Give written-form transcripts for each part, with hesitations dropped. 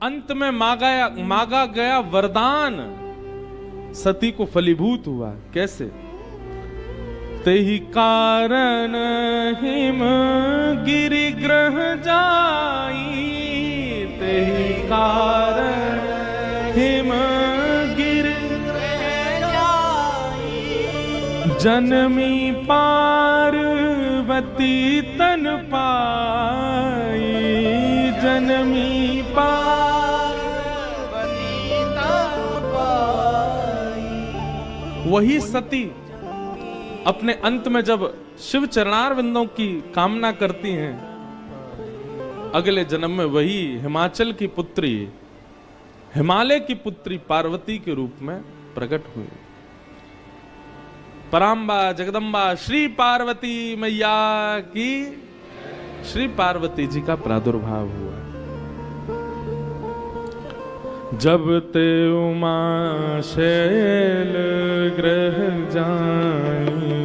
अंत में मांगा गया वरदान सती को फलीभूत हुआ। कैसे? तेहि कारण हिम गिरि ग्रह जाई, तेहि कारण हिम गिरि ग्रह जाई, जनमी पार्वती तन पाई, जनमी पार्वती तन पाई। वही सती अपने अंत में जब शिव चरणारविंदों की कामना करती हैं, अगले जन्म में वही हिमाचल की पुत्री, हिमालय की पुत्री पार्वती के रूप में प्रकट हुई। पराम्बा जगदम्बा श्री पार्वती मैया की, श्री पार्वती जी का प्रादुर्भाव हुआ। जब ते उमा शैल ग्रह जाई,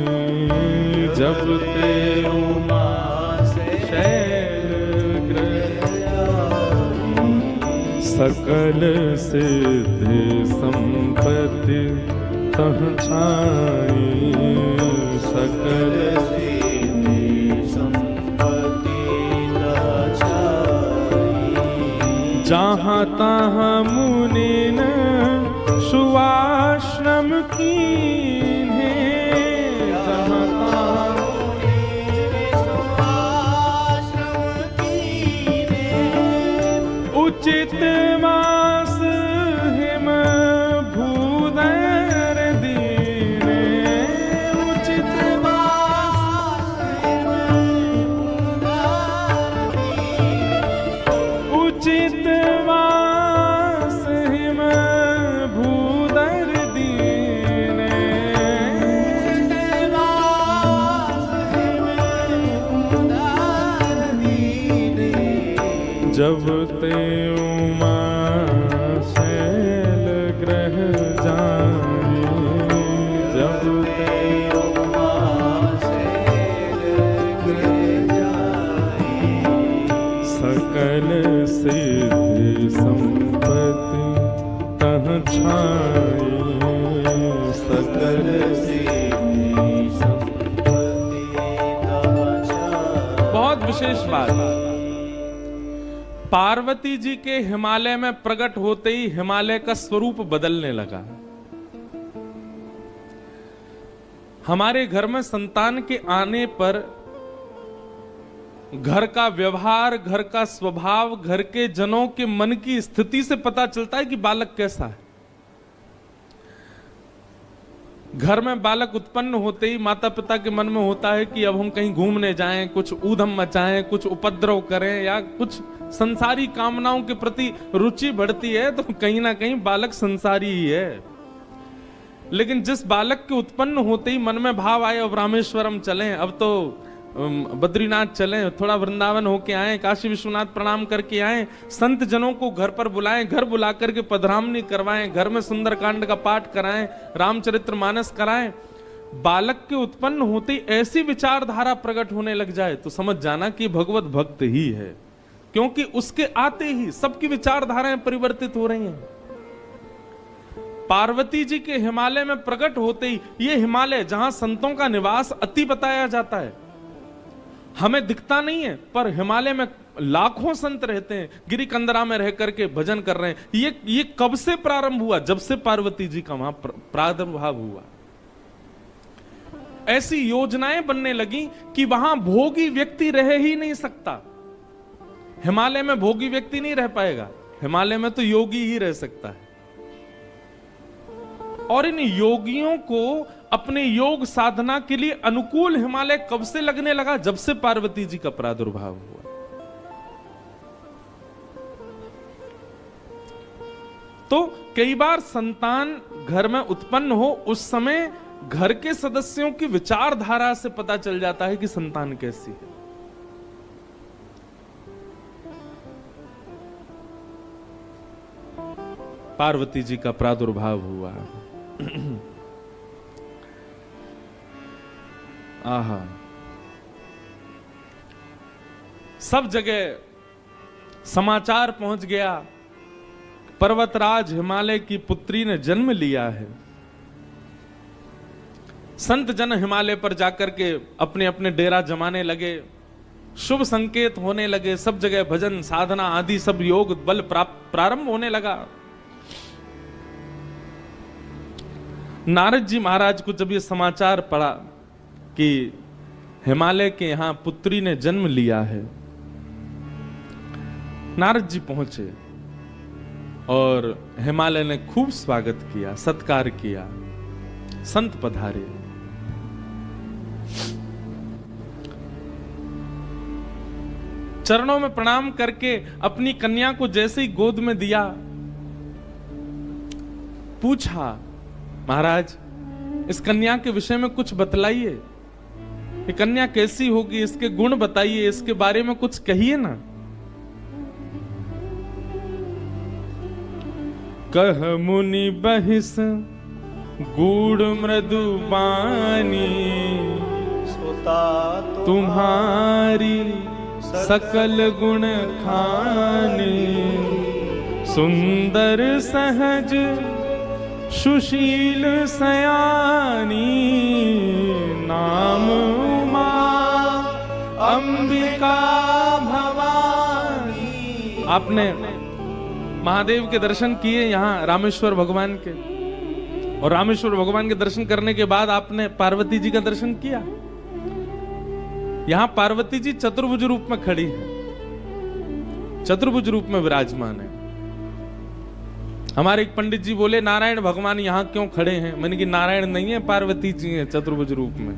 जब ते उमा शैल ग्रह जाई, सकल सिद्धि संपत्ति तह छाई, सकल सिद्धि संपत्ति तह छाई। जहाँ तहाँ मुनिन सुआश्रम कीन्हे, जहाँ तहाँ मुनिन सुआश्रम कीन्हे, उचित मास हिम भूदर दीने, उचित मास हिम भूदर दीने, उचित मास हिम भूदर दीने, उचित मास हिम भूदर दीने। जब ते उमा शैल ग्रह जाई, जब ते उमा शैल ग्रह जाई, सकल सिद्धि संपत्ति तह छाई, सकल सिद्धि संपत्ति तह छाई। बहुत विशेष बात, पार्वती जी के हिमालय में प्रकट होते ही हिमालय का स्वरूप बदलने लगा। हमारे घर में संतान के आने पर घर का व्यवहार, घर का स्वभाव, घर के जनों के मन की स्थिति से पता चलता है कि बालक कैसा है। घर में बालक उत्पन्न होते ही माता पिता के मन में होता है कि अब हम कहीं घूमने जाएं, कुछ ऊधम मचाएं, कुछ उपद्रव करें, या कुछ संसारी कामनाओं के प्रति रुचि बढ़ती है तो कहीं ना कहीं बालक संसारी ही है। लेकिन जिस बालक के उत्पन्न होते ही मन में भाव आए अब रामेश्वरम चलें, अब तो बद्रीनाथ चलें, थोड़ा वृंदावन होके आए, काशी विश्वनाथ प्रणाम करके आए, संत जनों को घर पर बुलाएं, घर बुला करके पधरामनी करवाएं, घर में सुंदरकांड का पाठ कराएं, रामचरितमानस कराएं, बालक के उत्पन्न होते ही ऐसी विचारधारा प्रकट होने लग जाए तो समझ जाना कि भगवत भक्त ही है, क्योंकि उसके आते ही सबकी विचारधाराएं परिवर्तित हो रही हैं। पार्वती जी के हिमालय में प्रकट होते ही, ये हिमालय जहां संतों का निवास अति बताया जाता है, हमें दिखता नहीं है पर हिमालय में लाखों संत रहते हैं, गिरी कंदरा में रह करके भजन कर रहे हैं। ये कब से प्रारंभ हुआ? जब से पार्वती जी का वहां प्रादुर्भाव हुआ। ऐसी योजनाएं बनने लगी कि वहां भोगी व्यक्ति रह ही नहीं सकता। हिमालय में भोगी व्यक्ति नहीं रह पाएगा, हिमालय में तो योगी ही रह सकता है। और इन योगियों को अपने योग साधना के लिए अनुकूल हिमालय कब से लगने लगा? जब से पार्वती जी का प्रादुर्भाव हुआ। तो कई बार संतान घर में उत्पन्न हो, उस समय घर के सदस्यों की विचारधारा से पता चल जाता है कि संतान कैसी है। पार्वती जी का प्रादुर्भाव हुआ। आहा, सब जगह समाचार पहुंच गया पर्वतराज हिमालय की पुत्री ने जन्म लिया है। संत जन हिमालय पर जाकर के अपने अपने डेरा जमाने लगे, शुभ संकेत होने लगे, सब जगह भजन साधना आदि सब योग बल प्रारंभ होने लगा। नारद जी महाराज को जब ये समाचार पड़ा कि हिमालय के यहां पुत्री ने जन्म लिया है, नारद जी पहुंचे और हिमालय ने खूब स्वागत किया, सत्कार किया, संत पधारे। चरणों में प्रणाम करके अपनी कन्या को जैसे ही गोद में दिया, पूछा, महाराज इस कन्या के विषय में कुछ बतलाइए, ये कन्या कैसी होगी, इसके गुण बताइए, इसके बारे में कुछ कहिए ना। कह मुनि बहिस गूढ़ मृदु बानी, तुम्हारी सकल गुण खानी, सुंदर सहज सुशील सयानी, नाम उमा अंबिका भवानी। आपने महादेव के दर्शन किए यहाँ रामेश्वर भगवान के, और रामेश्वर भगवान के दर्शन करने के बाद आपने पार्वती जी का दर्शन किया। यहां पार्वती जी चतुर्भुज रूप में खड़ी है, चतुर्भुज रूप में विराजमान है। हमारे एक पंडित जी बोले, नारायण भगवान यहां क्यों खड़े हैं? मैंने कि नारायण नहीं है, पार्वती जी हैं चतुर्भुज रूप में।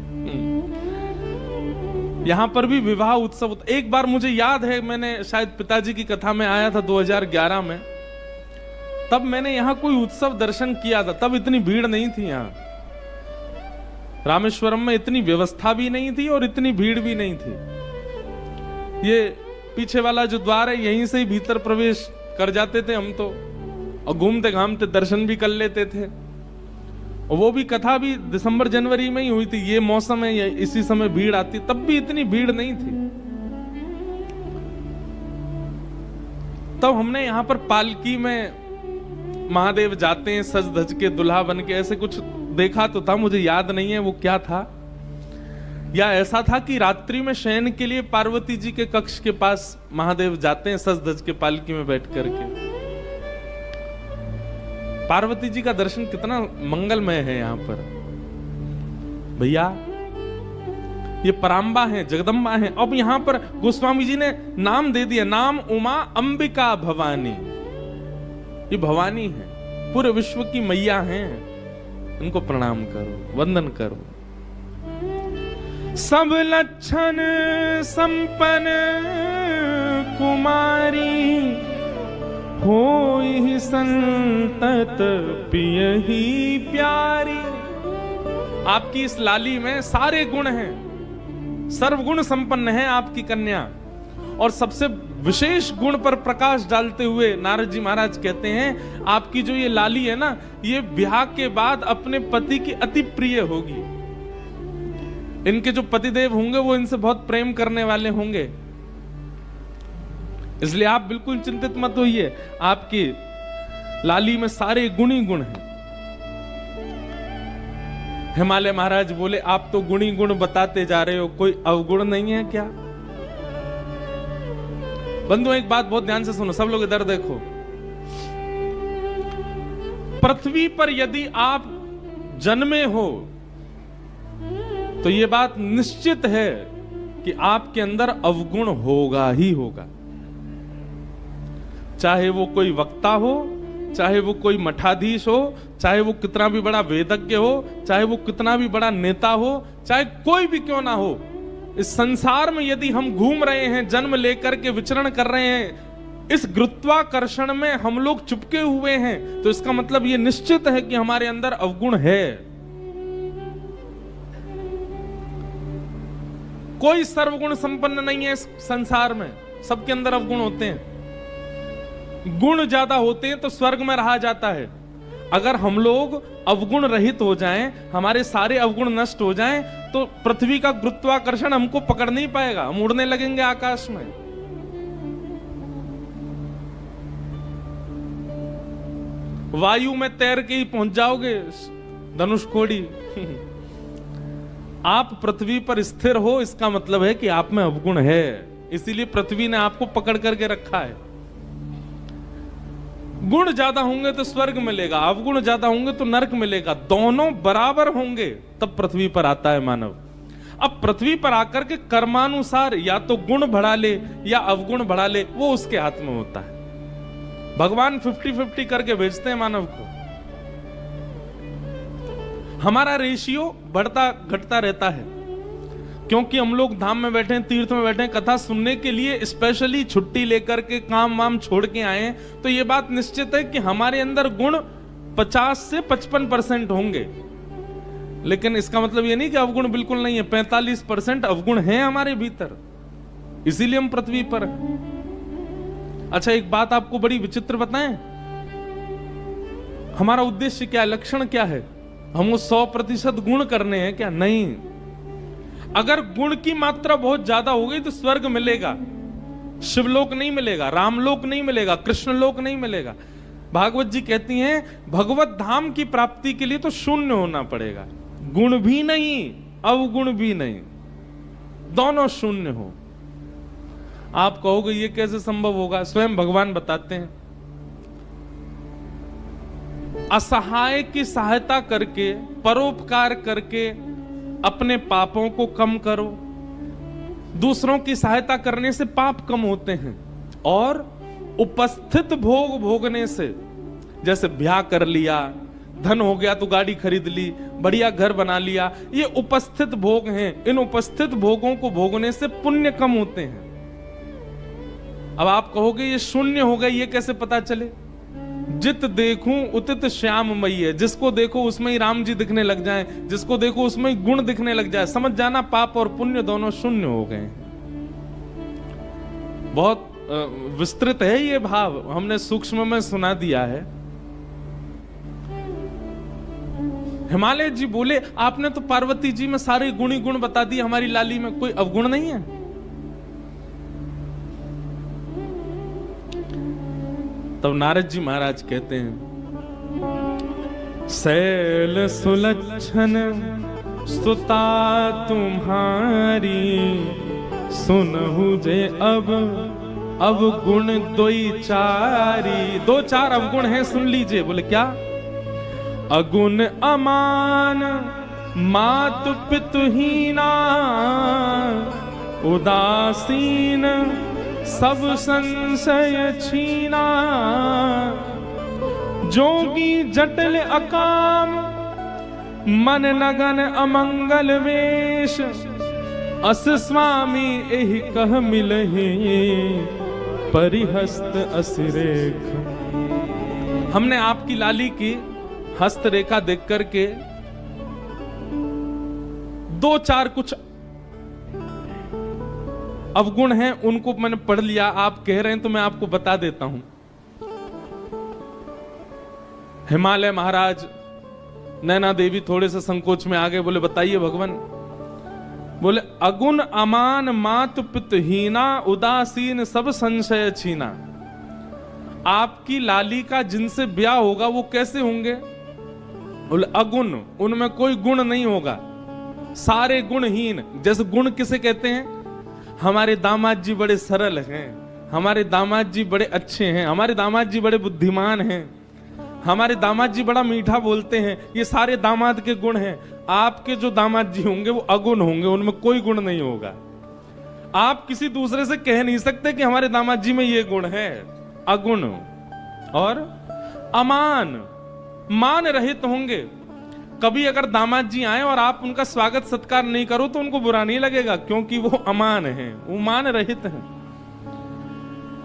यहां पर भी विवाह उत्सव। एक बार मुझे याद है, मैंने शायद पिताजी की कथा में आया था 2011 में, तब मैंने यहां कोई उत्सव दर्शन किया था। तब इतनी भीड़ नहीं थी यहां रामेश्वरम में, इतनी व्यवस्था भी नहीं थी और इतनी भीड़ भी नहीं थी। ये पीछे वाला जो द्वार है, यहीं से ही भीतर प्रवेश कर जाते थे हम तो, और घूमते घामते दर्शन भी कर लेते थे। और वो भी कथा भी दिसंबर जनवरी में ही हुई थी। ये मौसम है, इसी समय भीड़ आती, तब भी इतनी भीड़ नहीं थी। तब हमने यहां पर पालकी में महादेव जाते हैं सज धज के, दुल्हा बन के, ऐसे कुछ देखा तो था, मुझे याद नहीं है वो क्या था। या ऐसा था कि रात्रि में शयन के लिए पार्वती जी के कक्ष के पास महादेव जाते हैं सज धज के पालकी में बैठ करके। पार्वती जी का दर्शन कितना मंगलमय है यहाँ पर भैया। ये पराम्बा है, जगदम्बा है। अब यहाँ पर गोस्वामी जी ने नाम दे दिया, नाम उमा अंबिका भवानी। ये भवानी है, पूरे विश्व की मैया हैं, इनको प्रणाम करो, वंदन करो। सब लक्षण संपन्न कुमारी, होई संतत पियहि प्यारी। आपकी इस लाली में सारे गुण हैं, सर्वगुण संपन्न है आपकी कन्या। और सबसे विशेष गुण पर प्रकाश डालते हुए नारद जी महाराज कहते हैं, आपकी जो ये लाली है ना, ये ब्याह के बाद अपने पति की अति प्रिय होगी। इनके जो पतिदेव होंगे वो इनसे बहुत प्रेम करने वाले होंगे, इसलिए आप बिल्कुल चिंतित मत होइए। आपकी लाली में सारे गुण ही गुण हैं। हिमालय महाराज बोले, आप तो गुणी गुण बताते जा रहे हो, कोई अवगुण नहीं है क्या? बंधु एक बात बहुत ध्यान से सुनो, सब लोग इधर देखो। पृथ्वी पर यदि आप जन्मे हो तो यह बात निश्चित है कि आपके अंदर अवगुण होगा ही होगा। चाहे वो कोई वक्ता हो, चाहे वो कोई मठाधीश हो, चाहे वो कितना भी बड़ा वेदज्ञ हो, चाहे वो कितना भी बड़ा नेता हो, चाहे कोई भी क्यों ना हो, इस संसार में यदि हम घूम रहे हैं, जन्म लेकर के विचरण कर रहे हैं, इस गुरुत्वाकर्षण में हम लोग चिपके हुए हैं, तो इसका मतलब ये निश्चित है कि हमारे अंदर अवगुण है। कोई सर्वगुण संपन्न नहीं है इस संसार में, सबके अंदर अवगुण होते हैं। गुण ज्यादा होते हैं तो स्वर्ग में रहा जाता है। अगर हम लोग अवगुण रहित हो जाएं, हमारे सारे अवगुण नष्ट हो जाएं, तो पृथ्वी का गुरुत्वाकर्षण हमको पकड़ नहीं पाएगा, हम उड़ने लगेंगे आकाश में। वायु में तैर के ही पहुंच जाओगे धनुषकोडी। आप पृथ्वी पर स्थिर हो, इसका मतलब है कि आप में अवगुण है, इसीलिए पृथ्वी ने आपको पकड़ करके रखा है। गुण ज्यादा होंगे तो स्वर्ग मिलेगा, अवगुण ज्यादा होंगे तो नरक मिलेगा, दोनों बराबर होंगे तब पृथ्वी पर आता है मानव। अब पृथ्वी पर आकर के कर्मानुसार या तो गुण बढ़ा ले या अवगुण बढ़ा ले, वो उसके हाथ में होता है। भगवान 50-50 करके भेजते हैं मानव को। हमारा रेशियो बढ़ता घटता रहता है, क्योंकि हम लोग धाम में बैठे हैं, तीर्थ में बैठे हैं, कथा सुनने के लिए स्पेशली छुट्टी लेकर के काम वाम छोड़ के आए हैं, तो ये बात निश्चित है कि हमारे अंदर गुण 50 से 55% होंगे। लेकिन इसका मतलब ये नहीं कि अवगुण बिल्कुल नहीं है, 45% अवगुण है हमारे भीतर, इसीलिए हम पृथ्वी पर हैं। अच्छा, एक बात आपको बड़ी विचित्र बताएं, हमारा उद्देश्य क्या है, लक्षण क्या है? हमको 100% गुण करने हैं क्या? नहीं। अगर गुण की मात्रा बहुत ज्यादा हो गई तो स्वर्ग मिलेगा, शिवलोक नहीं मिलेगा, रामलोक नहीं मिलेगा, कृष्णलोक नहीं मिलेगा। भागवत जी कहती हैं भगवत धाम की प्राप्ति के लिए तो शून्य होना पड़ेगा, गुण भी नहीं अवगुण भी नहीं, दोनों शून्य हो। आप कहोगे ये कैसे संभव होगा? स्वयं भगवान बताते हैं, असहाय की सहायता करके, परोपकार करके अपने पापों को कम करो। दूसरों की सहायता करने से पाप कम होते हैं, और उपस्थित भोग भोगने से, जैसे ब्याह कर लिया, धन हो गया तो गाड़ी खरीद ली, बढ़िया घर बना लिया, ये उपस्थित भोग हैं। इन उपस्थित भोगों को भोगने से पुण्य कम होते हैं। अब आप कहोगे ये शून्य हो गए, ये कैसे पता चले? जित देखूं उतित श्याम मई है, जिसको देखो उसमें ही राम जी दिखने लग जाएं, जिसको देखो उसमें ही गुण दिखने लग जाए, समझ जाना पाप और पुण्य दोनों शून्य हो गए। बहुत विस्तृत है ये भाव, हमने सूक्ष्म में सुना दिया है। हिमालय जी बोले आपने तो पार्वती जी में सारे गुण ही गुण बता दिए, हमारी लाली में कोई अवगुण नहीं है। तब नारद जी महाराज कहते हैं, शैल सुलक्षण सुता तुम्हारी, सुनहु जे अब गुण दोई चारी। 2-4 अवगुण हैं, सुन लीजिए। बोले क्या? अगुण अमान मातु पितुहीना, उदासीन सब संशय छीना, जोगी जटिल अकाम मन नगन अमंगल वेश, अस स्वामी एहि कह मिलहि परिहस्त असिरेख। हमने आपकी लाली की हस्त रेखा देख करके 2-4 कुछ अवगुण हैं, उनको मैंने पढ़ लिया। आप कह रहे हैं तो मैं आपको बता देता हूं। हिमालय महाराज, नैना देवी थोड़े से संकोच में आ गए, बोले बताइए भगवान। बोले अगुण अमान मात पितहीना, उदासीन सब संशय छीना। आपकी लाली का जिनसे ब्याह होगा वो कैसे होंगे? बोले अगुण, उनमें कोई गुण नहीं होगा, सारे गुणहीन। जैसे गुण किसे कहते हैं? हमारे दामाद जी बड़े सरल हैं, हमारे दामाद जी बड़े अच्छे हैं, हमारे दामाद जी बड़े बुद्धिमान हैं, हमारे दामाद जी बड़ा मीठा बोलते हैं, ये सारे दामाद के गुण हैं। आपके जो दामाद जी होंगे वो अगुण होंगे, उनमें कोई गुण नहीं होगा। आप किसी दूसरे से कह नहीं सकते कि हमारे दामाद जी में ये गुण है, अगुण। और अमान, मान रहित होंगे। कभी अगर दामाद जी आए और आप उनका स्वागत सत्कार नहीं करो तो उनको बुरा नहीं लगेगा, क्योंकि वो अमान हैं, वो मान रहित हैं।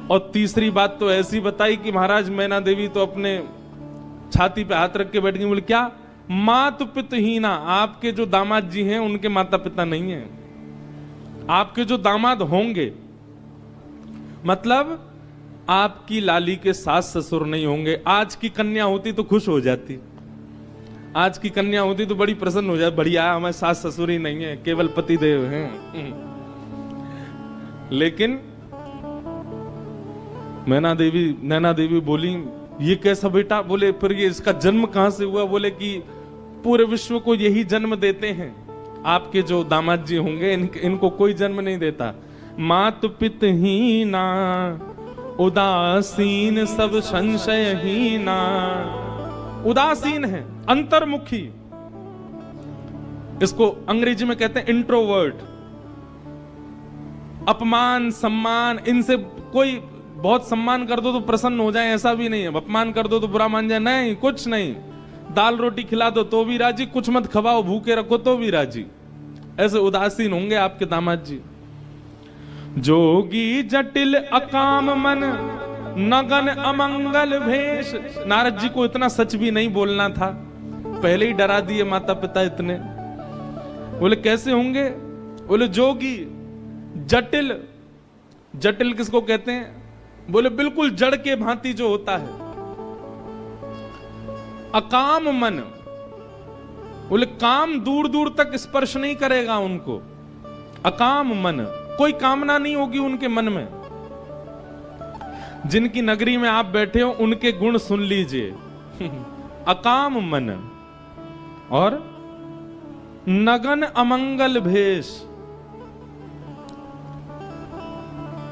और तीसरी बात तो ऐसी बताई कि महाराज मैना देवी तो अपने छाती पे हाथ रख के बैठ गई। बोले क्या? मातु पितहीना, आपके जो दामाद जी हैं उनके माता पिता नहीं है। आपके जो दामाद होंगे, मतलब आपकी लाली के सास ससुर नहीं होंगे। आज की कन्या होती तो खुश हो जाती, आज की कन्या होती तो बड़ी प्रसन्न हो जाए, बढ़िया हमारे सास ससुर ही नहीं है, केवल पति देव हैं। लेकिन नैना देवी बोली ये कैसा बेटा? बोले फिर ये इसका जन्म कहां से हुआ? बोले कि पूरे विश्व को यही जन्म देते हैं, आपके जो दामाद जी होंगे इनको कोई जन्म नहीं देता। मात पित ही ना उदासीन सब संशय ही ना। उदासीन है, अंतर्मुखी, इसको अंग्रेजी में कहते हैं इंट्रोवर्ट। अपमान सम्मान इनसे कोई, बहुत सम्मान कर दो तो प्रसन्न हो जाए ऐसा भी नहीं है, अपमान कर दो तो बुरा मान जाए, नहीं, कुछ नहीं। दाल रोटी खिला दो तो भी राजी, कुछ मत खवाओ भूखे रखो तो भी राजी। ऐसे उदासीन होंगे आपके दामाद जी। जोगी जटिल अकाम मन नगन अमंगल भेष। नारद जी को इतना सच भी नहीं बोलना था, पहले ही डरा दिए माता पिता इतने। बोले कैसे होंगे? बोले जोगी जटिल। जटिल किसको कहते हैं? बोले बिल्कुल जड़ के भांति जो होता है। अकाम मन, बोले काम दूर दूर तक स्पर्श नहीं करेगा उनको। अकाम मन, कोई कामना नहीं होगी उनके मन में। जिनकी नगरी में आप बैठे हो उनके गुण सुन लीजिए। अकाम मन और नगन अमंगल भेष।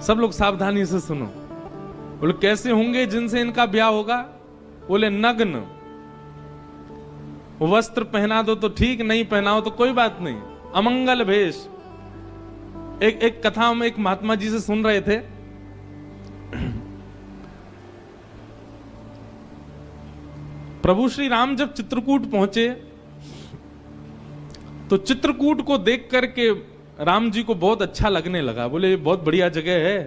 सब लोग सावधानी से सुनो। बोले कैसे होंगे जिनसे इनका ब्याह होगा? बोले नग्न। वस्त्र पहना दो तो ठीक, नहीं पहनाओ तो कोई बात नहीं। अमंगल भेष। एक कथा हम एक महात्मा जी से सुन रहे थे। प्रभु श्री राम जब चित्रकूट पहुंचे तो चित्रकूट को देख करके राम जी को बहुत अच्छा लगने लगा। बोले बहुत बढ़िया जगह है।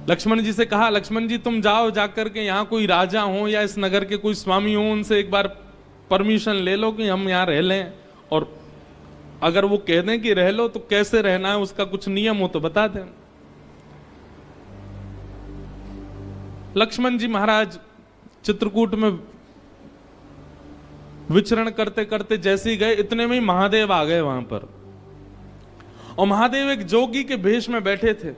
लक्ष्मण जी से कहा, लक्ष्मण जी तुम जाओ, जाकर के यहाँ कोई राजा हो या इस नगर के कोई स्वामी हो, उनसे एक बार परमिशन ले लो कि हम यहाँ रह लें, और अगर वो कह दें कि रह लो तो कैसे रहना है उसका कुछ नियम हो तो बता दें। लक्ष्मण जी महाराज चित्रकूट में विचरण करते करते जैसे ही गए, इतने में ही महादेव आ गए वहां पर। और महादेव एक जोगी के भेष में बैठे थे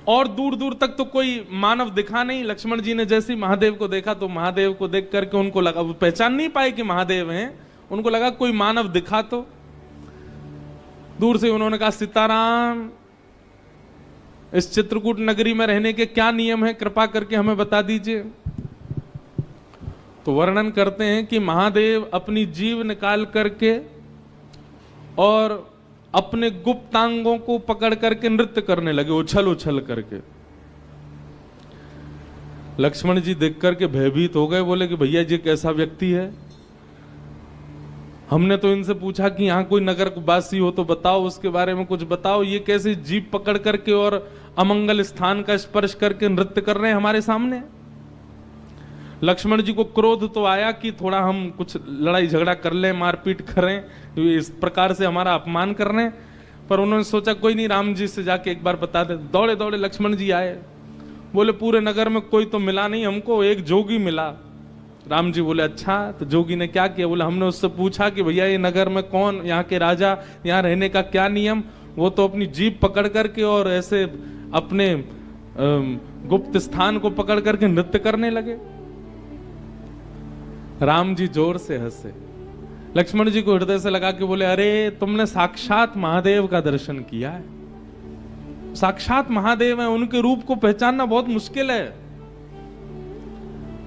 और दूर दूर तक तो कोई मानव दिखा नहीं। लक्ष्मण जी ने जैसे ही महादेव को देखा तो महादेव को देख करके उनको लगा, वो पहचान नहीं पाए कि महादेव हैं, उनको लगा कोई मानव दिखा तो। दूर से उन्होंने कहा, सीताराम, इस चित्रकूट नगरी में रहने के क्या नियम है, कृपा करके हमें बता दीजिए। तो वर्णन करते हैं कि महादेव अपनी जीभ निकाल करके और अपने गुप्तांगों को पकड़ करके नृत्य करने लगे, उछल उछल करके। लक्ष्मण जी देख करके भयभीत हो गए। बोले कि भैया जी कैसा व्यक्ति है? हमने तो इनसे पूछा कि यहाँ कोई नगर वासी हो तो बताओ, उसके बारे में कुछ बताओ। ये कैसे जीभ पकड़ करके और अमंगल स्थान का स्पर्श करके नृत्य कर रहे हैं हमारे सामने? लक्ष्मण जी को क्रोध तो आया कि थोड़ा हम कुछ लड़ाई झगड़ा कर लें, मारपीट करें, इस प्रकार से हमारा अपमान कर रहे हैं। पर उन्होंने सोचा कोई नहीं, राम जी से जाके एक बार बता दे। दौड़े दौड़े लक्ष्मण जी आए। बोले पूरे नगर में कोई तो मिला नहीं हमको, एक जोगी मिला। राम जी बोले अच्छा, तो जोगी ने क्या किया? बोले हमने उससे पूछा कि भैया ये नगर में कौन, यहाँ के राजा, यहाँ रहने का क्या नियम? वो तो अपनी जीभ पकड़ करके और ऐसे अपने गुप्त स्थान को पकड़ करके नृत्य करने लगे। राम जी जोर से हंसे। लक्ष्मण जी को हृदय से लगा के बोले, अरे तुमने साक्षात महादेव का दर्शन किया है। साक्षात महादेव है, उनके रूप को पहचानना बहुत मुश्किल है।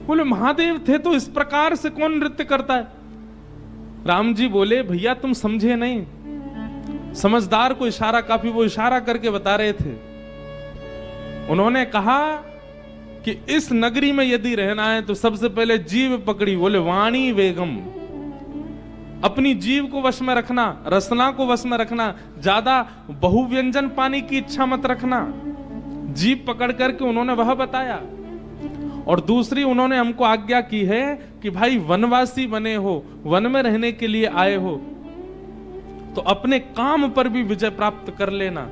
बोले महादेव थे तो इस प्रकार से कौन नृत्य करता है? राम जी बोले, भैया तुम समझे नहीं, समझदार को इशारा काफी। वो इशारा करके बता रहे थे। उन्होंने कहा कि इस नगरी में यदि रहना है तो सबसे पहले जीभ पकड़ी। बोले वाणी वेगम, अपनी जीभ को वश में रखना, रसना को वश में रखना, ज्यादा बहुव्यंजन पाने की इच्छा मत रखना। जीभ पकड़ करके उन्होंने वह बताया। और दूसरी उन्होंने हमको आज्ञा की है कि भाई वनवासी बने हो, वन में रहने के लिए आए हो, तो अपने काम पर भी विजय प्राप्त कर लेना।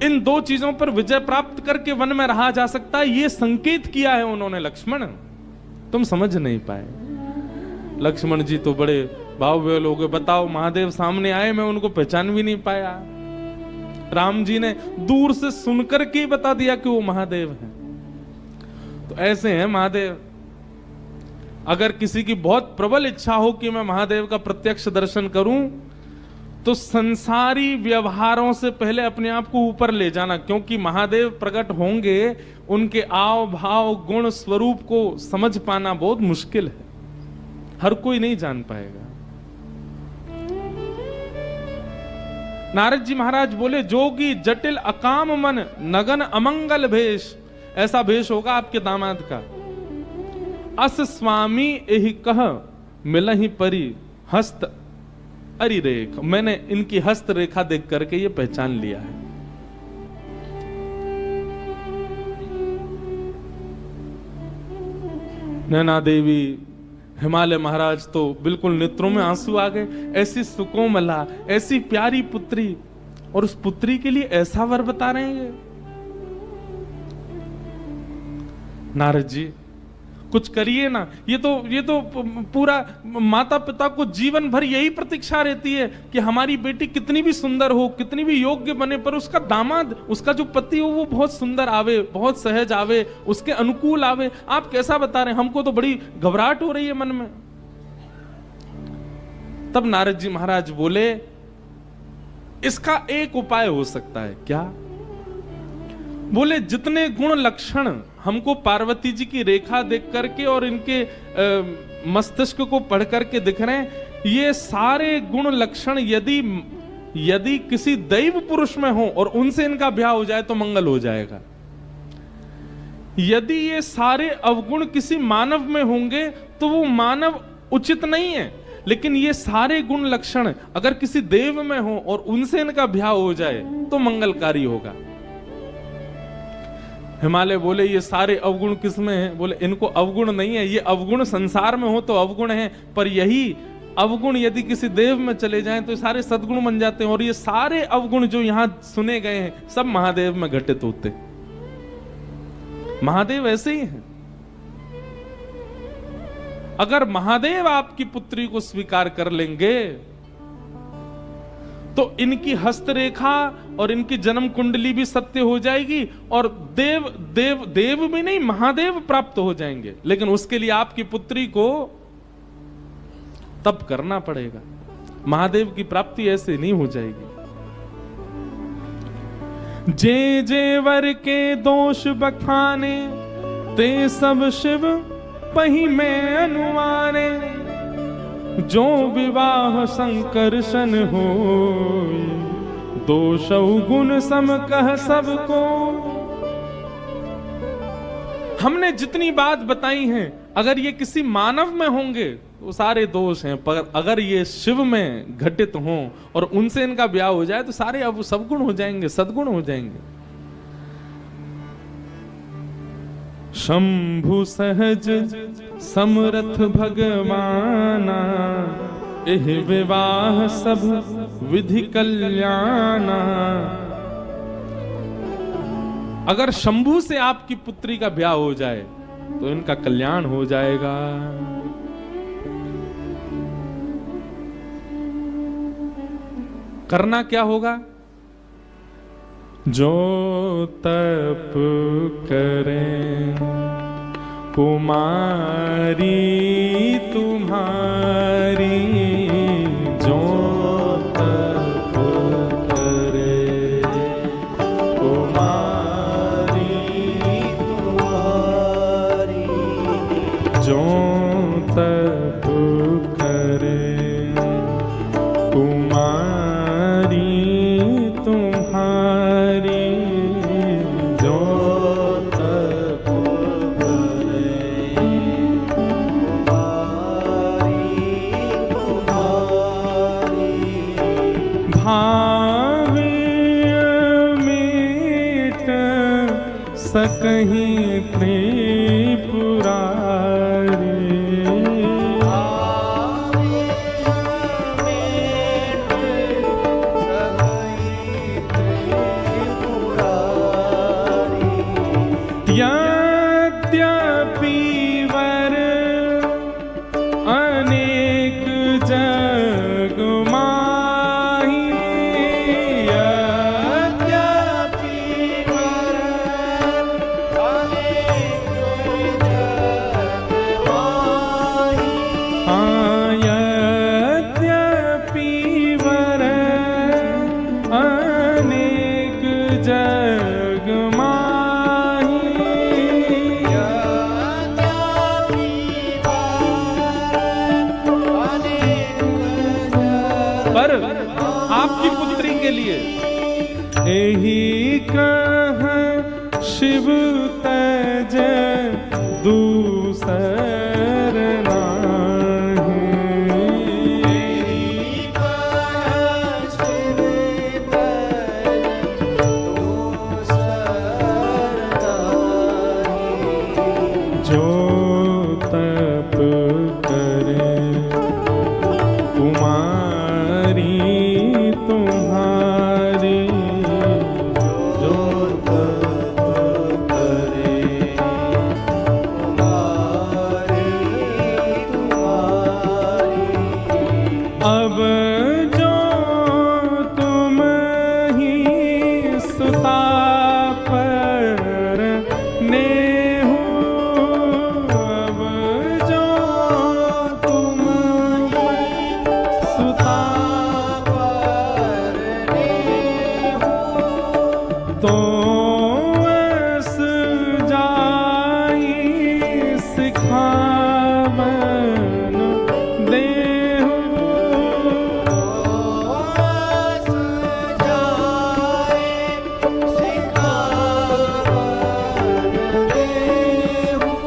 इन दो चीजों पर विजय प्राप्त करके वन में रहा जा सकता है, ये संकेत किया है उन्होंने। लक्ष्मण तुम समझ नहीं पाए। लक्ष्मण जी तो बड़े भाव लोग, बताओ महादेव सामने आए, मैं उनको पहचान भी नहीं पाया। राम जी ने दूर से सुनकर के बता दिया कि वो महादेव हैं। तो ऐसे हैं महादेव। अगर किसी की बहुत प्रबल इच्छा हो कि मैं महादेव का प्रत्यक्ष दर्शन करूं, तो संसारी व्यवहारों से पहले अपने आप को ऊपर ले जाना, क्योंकि महादेव प्रकट होंगे, उनके आव भाव गुण स्वरूप को समझ पाना बहुत मुश्किल है, हर कोई नहीं जान पाएगा। नारद जी महाराज बोले, जोगी जटिल अकाम मन नगन अमंगल भेष, ऐसा भेष होगा आपके दामाद का। अस स्वामी एहि कह मिलहि परी हस्त अरि रेख, मैंने इनकी हस्त रेखा देख करके ये पहचान लिया है। नैना देवी, हिमालय महाराज तो बिल्कुल नेत्रों में आंसू आ गए। ऐसी सुकोमला, ऐसी प्यारी पुत्री, और उस पुत्री के लिए ऐसा वर बता रहे हैं ये। नारद जी कुछ करिए ना, ये तो पूरा माता पिता को जीवन भर यही प्रतीक्षा रहती है कि हमारी बेटी कितनी भी सुंदर हो, कितनी भी योग्य बने, पर उसका दामाद, उसका जो पति हो वो बहुत सुंदर आवे, बहुत सहज आवे, उसके अनुकूल आवे। आप कैसा बता रहे हैं, हमको तो बड़ी घबराहट हो रही है मन में। तब नारद जी महाराज बोले, इसका एक उपाय हो सकता है। क्या? बोले, जितने गुण लक्षण हमको पार्वती जी की रेखा देख करके और इनके मस्तिष्क को पढ़ करके दिख रहे हैं, ये सारे गुण लक्षण यदि किसी दैव पुरुष में हो और उनसे इनका ब्याह हो जाए तो मंगल हो जाएगा। यदि ये सारे अवगुण किसी मानव में होंगे तो वो मानव उचित नहीं है, लेकिन ये सारे गुण लक्षण अगर किसी देव में हो और उनसे इनका ब्याह हो जाए तो मंगलकारी होगा। हिमालय बोले, ये सारे अवगुण किसमें हैं? बोले, इनको अवगुण नहीं है, ये अवगुण संसार में हो तो अवगुण है, पर यही अवगुण यदि किसी देव में चले जाएं तो सारे सद्गुण बन जाते हैं। और ये सारे अवगुण जो यहां सुने गए हैं सब महादेव में घटित होते। महादेव ऐसे ही हैं। अगर महादेव आपकी पुत्री को स्वीकार कर लेंगे तो इनकी हस्तरेखा और इनकी जन्म कुंडली भी सत्य हो जाएगी, और देव भी नहीं, महादेव प्राप्त हो जाएंगे। लेकिन उसके लिए आपकी पुत्री को तप करना पड़ेगा। महादेव की प्राप्ति ऐसे नहीं हो जाएगी। जे जे वर के दोष बखाने, ते सब शिव पही में अनुमाने। जो विवाह संकर्षण हो, दोष गुण सम कह सबको। हमने जितनी बात बताई है, अगर ये किसी मानव में होंगे तो सारे दोष हैं, पर अगर ये शिव में घटित हों और उनसे इनका ब्याह हो जाए तो सारे अब सद्गुण हो जाएंगे, सद्गुण हो जाएंगे। शंभु सहज समरथ भगवाना, एह विवाह सब विधि कल्याणा। अगर शंभु से आपकी पुत्री का ब्याह हो जाए तो इनका कल्याण हो जाएगा। करना क्या होगा? जो तप करें कुमारी तुम्हारी, जो तप करे कुमारी तुम्हारी, जो तप करे कुमारी तुम्हारी, जो तप करे भावे मीट सकहीं त्रिपुरारी। यद्यपि वर अनेक जग माही, यद्यपि वर अनेक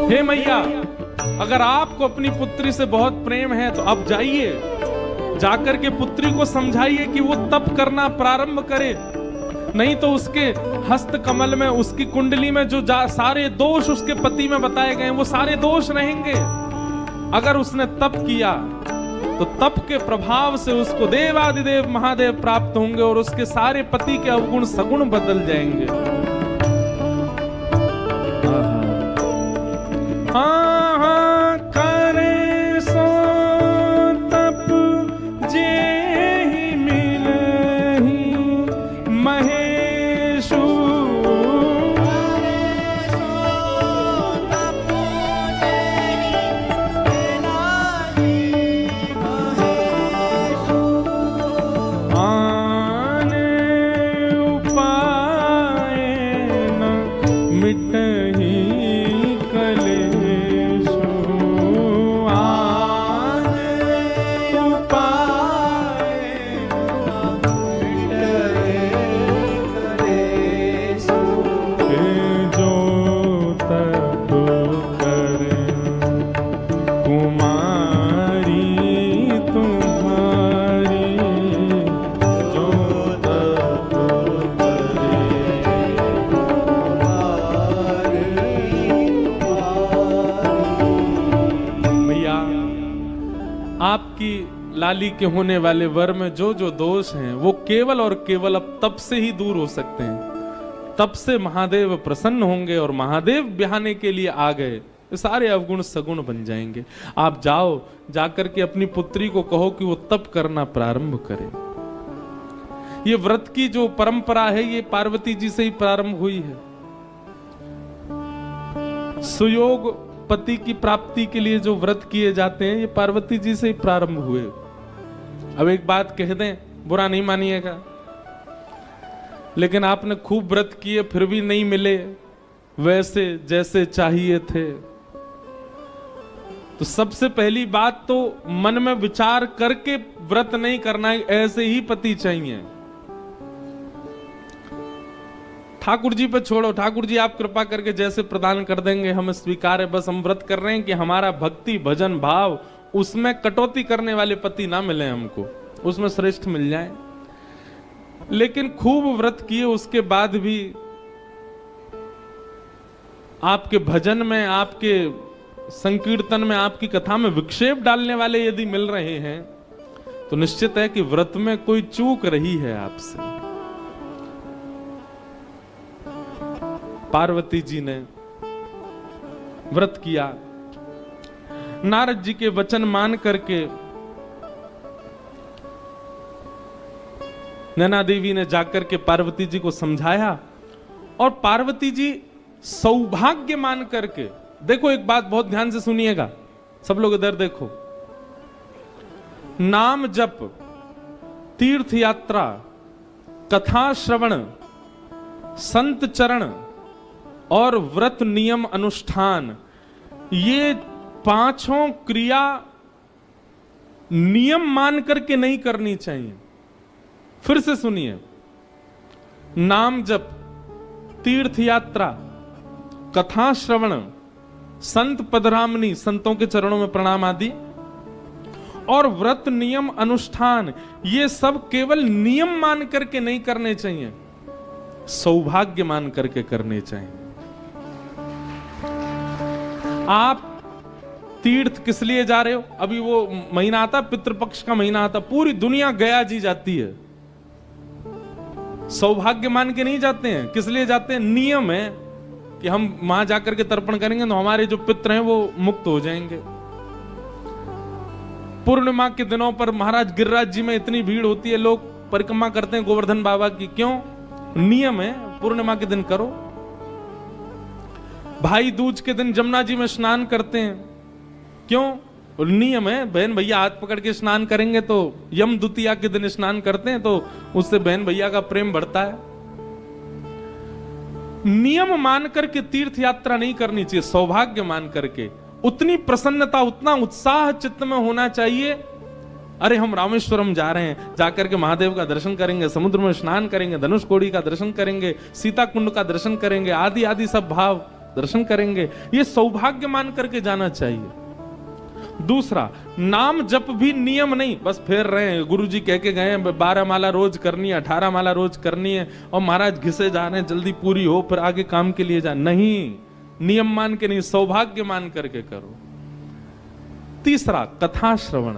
हे मैया, अगर आपको अपनी पुत्री से बहुत प्रेम है तो अब जाइए, जाकर के पुत्री को समझाइए कि वो तप करना प्रारंभ करे, नहीं तो उसके हस्त कमल में, उसकी कुंडली में जो सारे दोष उसके पति में बताए गए वो सारे दोष रहेंगे। अगर उसने तप किया तो तप के प्रभाव से उसको देवादिदेव महादेव प्राप्त होंगे और उसके सारे पति के अवगुण सगुण बदल जाएंगे। हाँ करे सो तप जे ही मिलहि महेशु, आने उपाय न मिटहि लाली के होने वाले वर में जो जो दोष हैं वो केवल और केवल अब तप से ही दूर हो सकते हैं। तप से महादेव प्रसन्न होंगे और महादेव ब्याहने के लिए आ गए, सारे अवगुण सगुण बन जाएंगे। आप जाओ, जाकर के अपनी पुत्री को कहो कि वो तप करना प्रारंभ करे। ये व्रत की जो परंपरा है ये पार्वती जी से ही प्रारंभ हुई है। सुयोग पति की प्राप्ति के लिए जो व्रत किए जाते हैं ये पार्वती जी से ही प्रारंभ हुए। अब एक बात कह दें, बुरा नहीं मानिएगा, लेकिन आपने खूब व्रत किए फिर भी नहीं मिले वैसे जैसे चाहिए थे, तो सबसे पहली बात तो मन में विचार करके व्रत नहीं करना है, ऐसे ही पति चाहिए। ठाकुर जी पे छोड़ो, ठाकुर जी आप कृपा करके जैसे प्रदान कर देंगे हमें स्वीकार है, बस हम व्रत कर रहे हैं कि हमारा भक्ति भजन भाव उसमें कटौती करने वाले पति ना मिले हमको, उसमें श्रेष्ठ मिल जाए। लेकिन खूब व्रत किए उसके बाद भी आपके भजन में, आपके संकीर्तन में, आपकी कथा में विक्षेप डालने वाले यदि मिल रहे हैं तो निश्चित है कि व्रत में कोई चूक रही है आपसे। पार्वती जी ने व्रत किया, नारद जी के वचन मान करके नैना देवी ने जाकर के पार्वती जी को समझाया और पार्वती जी सौभाग्य मान करके, देखो एक बात बहुत ध्यान से सुनिएगा सब लोग, इधर देखो, नाम जप, तीर्थ यात्रा, कथा श्रवण, संत चरण और व्रत नियम अनुष्ठान, ये पांचों क्रिया नियम मान करके नहीं करनी चाहिए। फिर से सुनिए, नाम जप, तीर्थ यात्रा, कथा श्रवण, संत पदरामनी, संतों के चरणों में प्रणाम आदि, और व्रत नियम अनुष्ठान, ये सब केवल नियम मान करके नहीं करने चाहिए, सौभाग्य मान करके करने चाहिए। आप तीर्थ किस लिए जा रहे हो? अभी वो महीना आता, पितृपक्ष का महीना आता, पूरी दुनिया गया जी जाती है, सौभाग्य मान के नहीं जाते हैं। किस लिए जाते हैं? नियम है कि हम वहां जाकर के तर्पण करेंगे तो हमारे जो पितृ हैं वो मुक्त हो जाएंगे। पूर्णिमा के दिनों पर महाराज गिरिराज जी में इतनी भीड़ होती है, लोग परिक्रमा करते हैं गोवर्धन बाबा की, क्यों? नियम है, पूर्णिमा के दिन करो। भाई दूज के दिन जमुना जी में स्नान करते हैं, क्यों? नियम है, बहन भैया हाथ पकड़ के स्नान करेंगे तो यम द्वितीया के दिन स्नान करते हैं तो उससे बहन भैया का प्रेम बढ़ता है। नियम मान करके तीर्थ यात्रा नहीं करनी चाहिए, सौभाग्य मान करके। उतनी प्रसन्नता, उतना उत्साह चित्त में होना चाहिए, अरे हम रामेश्वरम जा रहे हैं, जाकर के महादेव का दर्शन करेंगे, समुद्र में स्नान करेंगे, धनुष कोड़ी का दर्शन करेंगे, सीता कुंड का दर्शन करेंगे, आदि आदि सब भाव दर्शन करेंगे। ये सौभाग्य मान करके जाना चाहिए। दूसरा, नाम जप भी नियम नहीं, बस फेर रहे हैं, गुरुजी कह के गए 12 माला रोज करनी है, 18 माला रोज करनी है, और महाराज घिसे जा रहे हैं जल्दी पूरी हो फिर आगे काम के लिए जा। नहीं, नियम मान के नहीं, सौभाग्य मान करके करो। तीसरा, कथा श्रवण।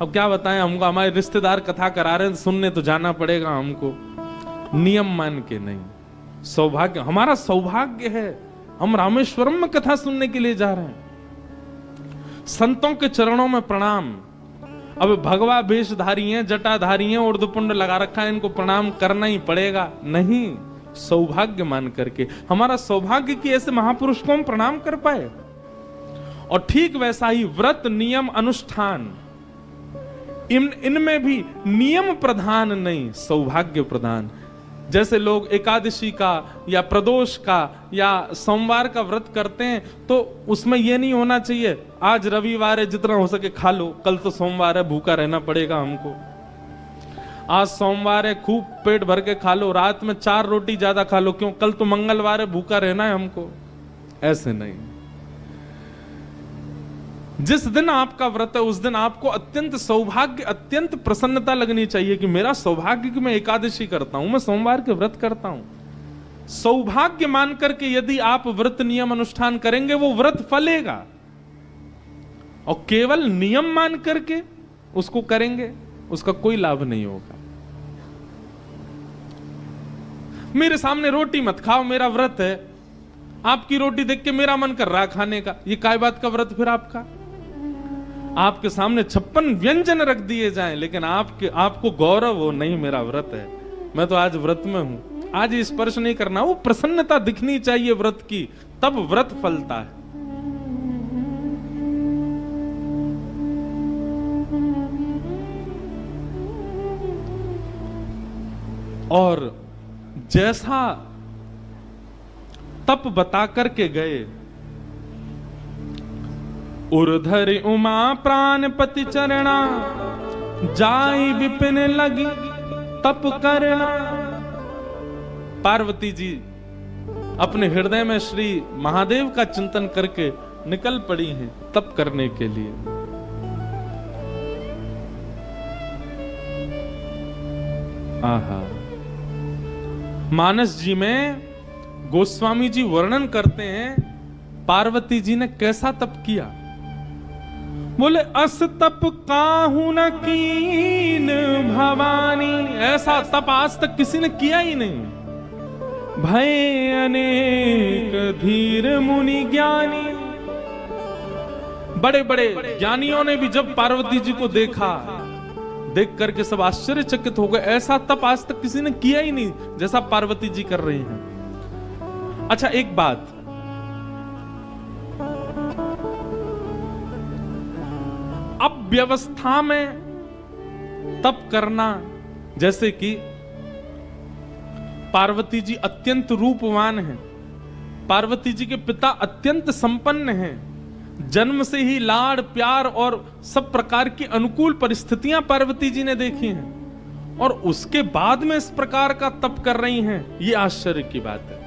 अब क्या बताएं, हमको हमारे रिश्तेदार कथा करा रहे हैं, सुनने तो जाना पड़ेगा हमको, नियम मान के नहीं। सौभाग्य, हमारा सौभाग्य है, हम रामेश्वरम में कथा सुनने के लिए जा रहे हैं। संतों के चरणों में प्रणाम। अब भगवा वेशधारी हैं, जटाधारी हैं, उर्दपुंड लगा रखा है, इनको प्रणाम करना ही पड़ेगा? नहीं, सौभाग्य मान करके। हमारा सौभाग्य कि ऐसे महापुरुष को हम प्रणाम कर पाए। और ठीक वैसा ही व्रत, नियम, अनुष्ठान, इनमें भी नियम प्रधान नहीं, सौभाग्य प्रधान। जैसे लोग एकादशी का या प्रदोष का या सोमवार का व्रत करते हैं, तो उसमें यह नहीं होना चाहिए आज रविवार है जितना हो सके खा लो, कल तो सोमवार है भूखा रहना पड़ेगा हमको। आज सोमवार है खूब पेट भर के खा लो, रात में 4 रोटी ज्यादा खा लो, क्यों, कल तो मंगलवार है भूखा रहना है हमको। ऐसे नहीं। जिस दिन आपका व्रत है उस दिन आपको अत्यंत सौभाग्य, अत्यंत प्रसन्नता लगनी चाहिए कि मेरा सौभाग्य कि मैं एकादशी करता हूं, मैं सोमवार के व्रत करता हूं। सौभाग्य मान करके यदि आप व्रत नियम अनुष्ठान करेंगे वो व्रत फलेगा, और केवल नियम मान करके उसको करेंगे उसका कोई लाभ नहीं होगा। मेरे सामने रोटी मत खाओ, मेरा व्रत है, आपकी रोटी देख के मेरा मन कर रहा है खाने का, ये काय बात का व्रत फिर आपका? आपके सामने 56 व्यंजन रख दिए जाएं, लेकिन आपको गौरव हो, नहीं मेरा व्रत है, मैं तो आज व्रत में हूं, आज स्पर्श नहीं करना। वो प्रसन्नता दिखनी चाहिए व्रत की, तब व्रत फलता है। और जैसा तप बता करके गए, उर्धरि उमा प्राणपति चरणा, जाई विपिन लगी तप करना। पार्वती जी अपने हृदय में श्री महादेव का चिंतन करके निकल पड़ी हैं तप करने के लिए। आहा, मानस जी में गोस्वामी जी वर्णन करते हैं पार्वती जी ने कैसा तप किया। बोले, अस तप काहू न कीन भवानी, ऐसा तप आज तक किसी ने किया ही नहीं। भय अनेक धीर मुनि ज्ञानी, बड़े बड़े ज्ञानियों ने भी जब पार्वती जी को देखा, देख करके सब आश्चर्यचकित हो गए। ऐसा तप आज तक किसी ने किया ही नहीं जैसा पार्वती जी कर रही हैं। अच्छा, एक बात, अब व्यवस्था में तप करना, जैसे कि पार्वती जी अत्यंत रूपवान हैं, पार्वती जी के पिता अत्यंत संपन्न हैं, जन्म से ही लाड़ प्यार और सब प्रकार की अनुकूल परिस्थितियां पार्वती जी ने देखी हैं, और उसके बाद में इस प्रकार का तप कर रही हैं, ये आश्चर्य की बात है।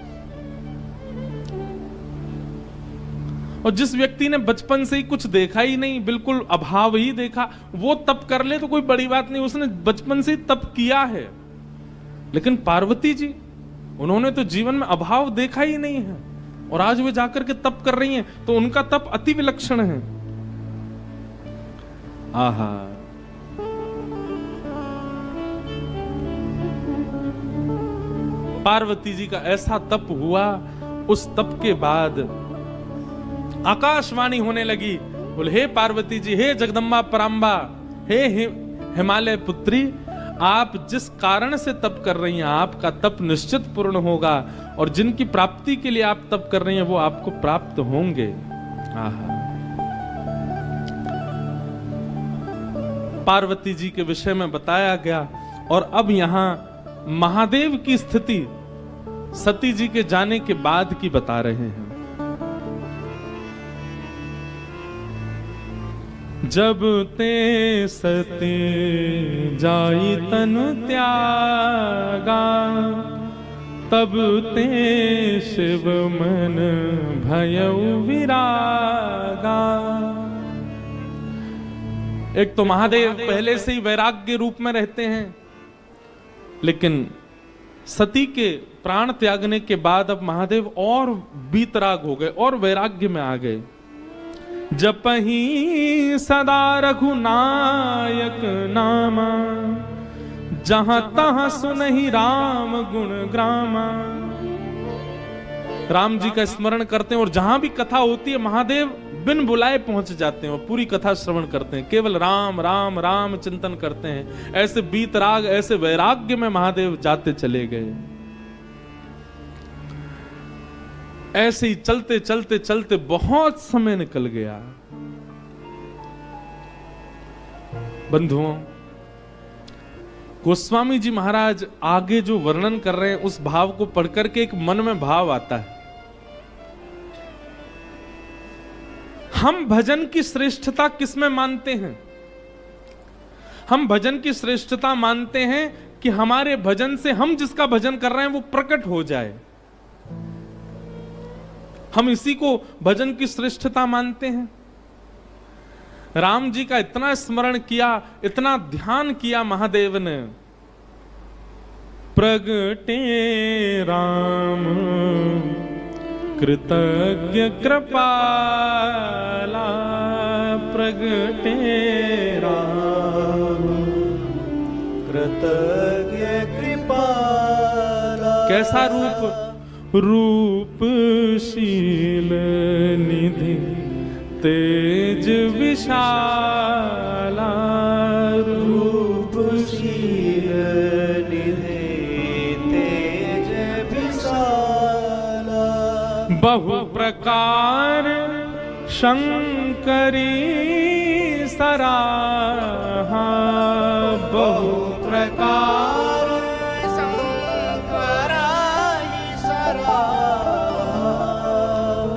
और जिस व्यक्ति ने बचपन से ही कुछ देखा ही नहीं, बिल्कुल अभाव ही देखा, वो तप कर ले तो कोई बड़ी बात नहीं, उसने बचपन से ही तप किया है। लेकिन पार्वती जी, उन्होंने तो जीवन में अभाव देखा ही नहीं है, और आज वे जाकर के तप कर रही हैं, तो उनका तप अति विलक्षण है। आहा, पार्वती जी का ऐसा तप हुआ, उस तप के बाद आकाशवाणी होने लगी। बोले, हे पार्वती जी, हे जगदम्बा पराम्बा, हे हिमालय पुत्री, आप जिस कारण से तप कर रही हैं, आपका तप निश्चित पूर्ण होगा, और जिनकी प्राप्ति के लिए आप तप कर रही हैं वो आपको प्राप्त होंगे। आहा, पार्वती जी के विषय में बताया गया। और अब यहां महादेव की स्थिति सती जी के जाने के बाद की बता रहे हैं। जब ते सती जाई तनु त्यागा, तब ते शिव मन भयउ विरागा। एक तो महादेव पहले से ही वैराग्य रूप में रहते हैं, लेकिन सती के प्राण त्यागने के बाद अब महादेव और बीतराग हो गए और वैराग्य में आ गए। जपहि सदा रघुनायक नामा, जहां तहां सुनहि राम गुण ग्रामा। राम जी का स्मरण करते हैं और जहां भी कथा होती है महादेव बिन बुलाए पहुंच जाते हैं और पूरी कथा श्रवण करते हैं, केवल राम राम राम चिंतन करते हैं। ऐसे बीतराग, ऐसे वैराग्य में महादेव जाते चले गए। ऐसे ही चलते चलते चलते बहुत समय निकल गया। बंधुओं, गोस्वामी जी महाराज आगे जो वर्णन कर रहे हैं उस भाव को पढ़कर के एक मन में भाव आता है। हम भजन की श्रेष्ठता किसमें मानते हैं? हम भजन की श्रेष्ठता मानते हैं कि हमारे भजन से हम जिसका भजन कर रहे हैं वो प्रकट हो जाए। हम इसी को भजन की श्रेष्ठता मानते हैं। राम जी का इतना स्मरण किया, इतना ध्यान किया महादेव ने। प्रगटे राम कृतज्ञ कृपाला, प्रगटे राम कृतज्ञ कृपाला। कैसा रूप? रूपशील निधि तेज विशाला, रूपशील निधि तेज विशाला। बहु प्रकार शंकरी सराहा, बहु प्रकार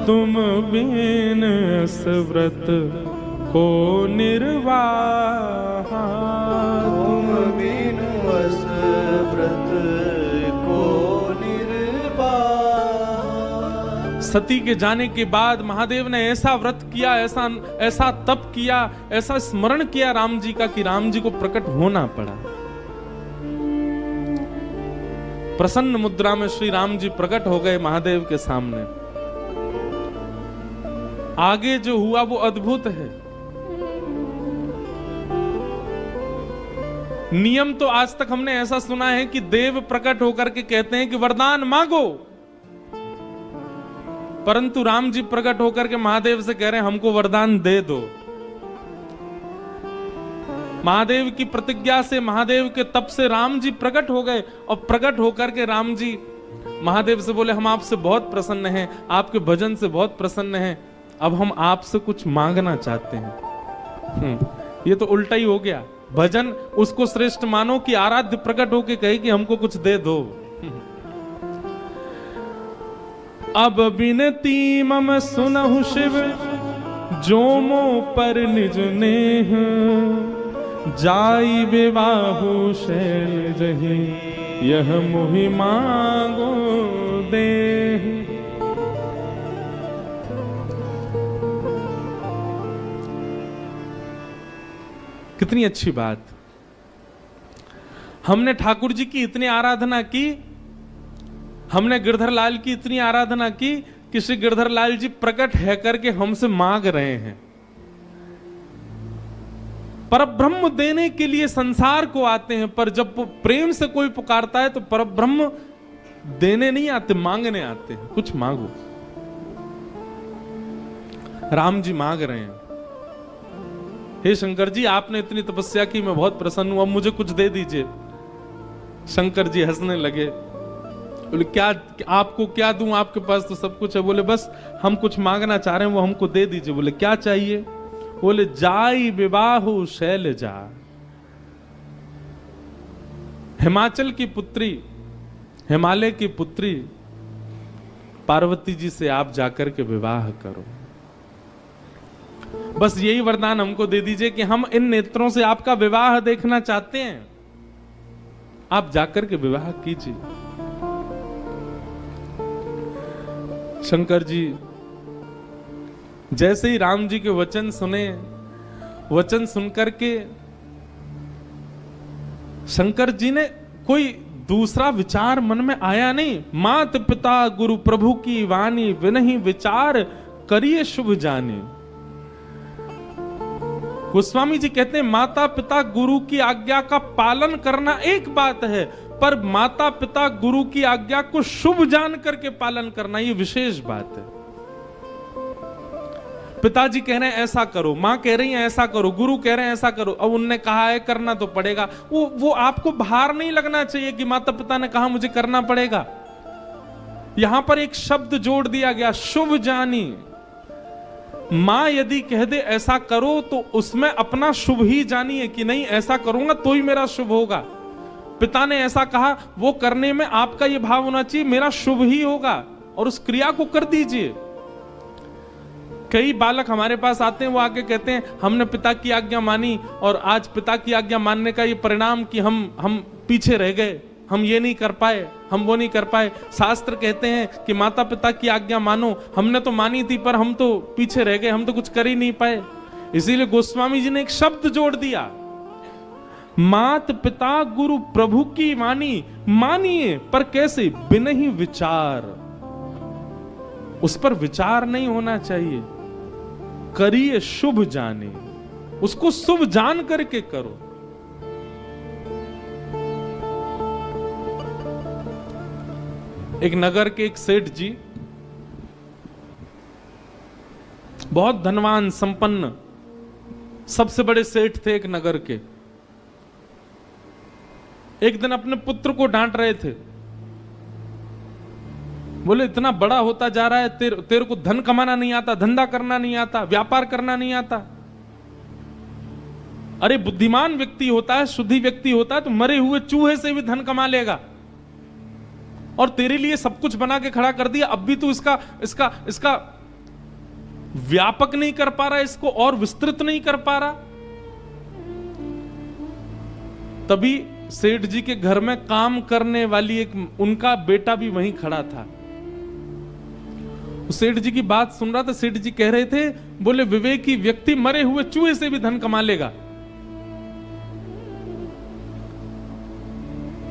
तुम बिन व्रत को निर्वाह, तुम बिन व्रत को निर्वाह। सती के जाने के बाद महादेव ने ऐसा व्रत किया, ऐसा तप किया, ऐसा स्मरण किया राम जी का कि राम जी को प्रकट होना पड़ा। प्रसन्न मुद्रा में श्री राम जी प्रकट हो गए महादेव के सामने। आगे जो हुआ वो अद्भुत है। नियम तो आज तक हमने ऐसा सुना है कि देव प्रकट होकर के कहते हैं कि वरदान मांगो, परंतु राम जी प्रकट होकर के महादेव से कह रहे हैं हमको वरदान दे दो। महादेव की प्रतिज्ञा से, महादेव के तप से राम जी प्रकट हो गए और प्रकट होकर के राम जी महादेव से बोले हम आपसे बहुत प्रसन्न हैं, आपके भजन से बहुत प्रसन्न हैं, अब हम आपसे कुछ मांगना चाहते हैं। ये तो उल्टा ही हो गया। भजन उसको श्रेष्ठ मानो कि आराध्य प्रकट होके कहे कि हमको कुछ दे दो। अब बिनती मम सुनहु शिव, जो मो पर निज नेह, जाई विवाहु शैल जहि, यह मोहि मांगो दे। कितनी अच्छी बात। हमने ठाकुर जी की इतनी आराधना की, हमने गिरधर लाल की इतनी आराधना की कि श्री गिरधर लाल जी प्रकट है करके हमसे मांग रहे हैं। परब्रह्म देने के लिए संसार को आते हैं, पर जब प्रेम से कोई पुकारता है तो परब्रह्म देने नहीं आते, मांगने आते हैं। कुछ मांगो। राम जी मांग रहे हैं, हे शंकर जी आपने इतनी तपस्या की, मैं बहुत प्रसन्न हूं, अब मुझे कुछ दे दीजिए। शंकर जी हंसने लगे, बोले क्या आपको क्या दूं, आपके पास तो सब कुछ है। बोले बस हम कुछ मांगना चाह रहे हैं, वो हमको दे दीजिए। बोले क्या चाहिए? बोले जाई विवाहु शैलजा, हिमाचल की पुत्री, हिमालय की पुत्री पार्वती जी से आप जाकर के विवाह करो। बस यही वरदान हमको दे दीजिए कि हम इन नेत्रों से आपका विवाह देखना चाहते हैं, आप जाकर के विवाह कीजिए। शंकर जी जैसे ही राम जी के वचन सुने, वचन सुनकर के शंकर जी ने कोई दूसरा विचार मन में आया नहीं। मात पिता गुरु प्रभु की वाणी, विनहि विचार करिए शुभ जानी। गोस्वामी जी कहते हैं माता पिता गुरु की आज्ञा का पालन करना एक बात है, पर माता पिता गुरु की आज्ञा को शुभ जान करके पालन करना ये विशेष बात है। पिताजी कह रहे हैं ऐसा करो, मां कह रही है ऐसा करो, गुरु कह रहे हैं ऐसा करो, अब उनने कहा है करना तो पड़ेगा। वो आपको भार नहीं लगना चाहिए कि माता पिता ने कहा मुझे करना पड़ेगा। यहां पर एक शब्द जोड़ दिया गया, शुभ जानी। मां यदि कह दे ऐसा करो तो उसमें अपना शुभ ही जानिए कि नहीं ऐसा करूंगा तो ही मेरा शुभ होगा। पिता ने ऐसा कहा, वो करने में आपका ये भाव होना चाहिए मेरा शुभ ही होगा, और उस क्रिया को कर दीजिए। कई बालक हमारे पास आते हैं, वो आके कहते हैं हमने पिता की आज्ञा मानी और आज पिता की आज्ञा मानने का ये परिणाम कि हम पीछे रह गए, हम ये नहीं कर पाए, हम वो नहीं कर पाए। शास्त्र कहते हैं कि माता पिता की आज्ञा मानो, हमने तो मानी थी पर हम तो पीछे रह गए, हम तो कुछ कर ही नहीं पाए। इसीलिए गोस्वामी जी ने एक शब्द जोड़ दिया, मात पिता गुरु प्रभु की वाणी, मानिए पर कैसे, बिना ही विचार, उस पर विचार नहीं होना चाहिए। करिए शुभ जाने, उसको शुभ जान करके करो। एक नगर के एक सेठ जी, बहुत धनवान संपन्न, सबसे बड़े सेठ थे एक नगर के। एक दिन अपने पुत्र को डांट रहे थे, बोले इतना बड़ा होता जा रहा है, तेरे को धन कमाना नहीं आता, धंधा करना नहीं आता, व्यापार करना नहीं आता। अरे बुद्धिमान व्यक्ति होता है, शुद्धि व्यक्ति होता है तो मरे हुए चूहे से भी धन कमा लेगा, और तेरे लिए सब कुछ बना के खड़ा कर दिया, अब भी तू इसका व्यापक नहीं कर पा रहा, इसको और विस्तृत नहीं कर पा रहा। तभी सेठ जी के घर में काम करने वाली एक उनका बेटा भी वहीं खड़ा था। सेठ जी की बात सुन रहा था। सेठ जी कह रहे थे, बोले विवेकी व्यक्ति मरे हुए चूहे से भी धन कमा लेगा।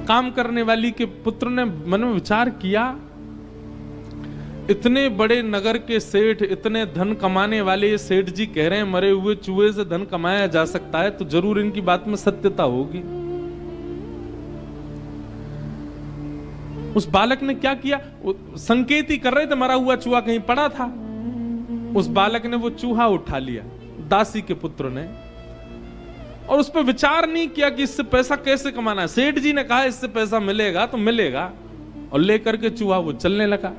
काम करने वाली के पुत्र ने मन में विचार किया, इतने बड़े नगर के सेठ, इतने धन कमाने वाले सेठ जी कह रहे हैं मरे हुए चूहे से धन कमाया जा सकता है, तो जरूर इनकी बात में सत्यता होगी। उस बालक ने क्या किया, संकेत ही कर रहे थे, मरा हुआ चूहा कहीं पड़ा था। उस बालक ने वो चूहा उठा लिया, दासी के पुत्र ने, और उस पर विचार नहीं किया कि इससे पैसा कैसे कमाना है। सेठ जी ने कहा इससे पैसा मिलेगा तो मिलेगा, और लेकर के चूहा वो चलने लगा।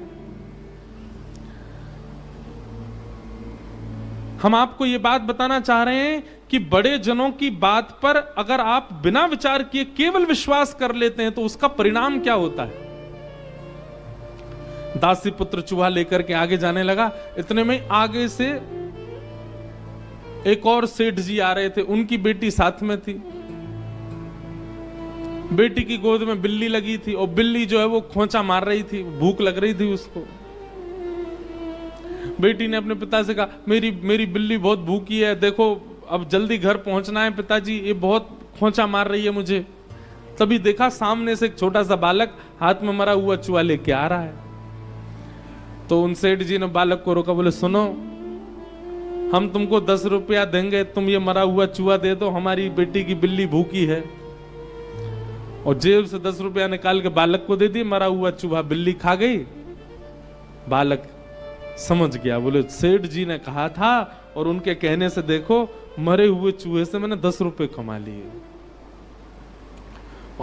हम आपको ये बात बताना चाह रहे हैं कि बड़े जनों की बात पर अगर आप बिना विचार किए केवल विश्वास कर लेते हैं तो उसका परिणाम क्या होता है। दासी पुत्र चूहा लेकर के आगे जाने लगा। इतने में आगे से एक और सेठ जी आ रहे थे, उनकी बेटी साथ में थी। बेटी की गोद में बिल्ली लगी थी, और बिल्ली जो है वो खोंचा मार रही थी, भूख लग रही थी उसको। बेटी ने अपने पिता से कहा, मेरी बिल्ली बहुत भूखी है, देखो अब जल्दी घर पहुंचना है पिताजी, ये बहुत खोंचा मार रही है मुझे। तभी देखा सामने से एक छोटा सा बालक हाथ में मरा हुआ चूहा लेके आ रहा है। तो उन सेठ जी ने बालक को रोका, बोले सुनो, हम तुमको 10 रुपया देंगे, तुम ये मरा हुआ चूहा दे दो, हमारी बेटी की बिल्ली भूखी है। और जेब से 10 रुपया निकाल के बालक को दे दिए, मरा हुआ चूहा बिल्ली खा गई। बालक समझ गया, बोले सेठ जी ने कहा था, और उनके कहने से देखो मरे हुए चूहे से मैंने 10 रुपए कमा लिए।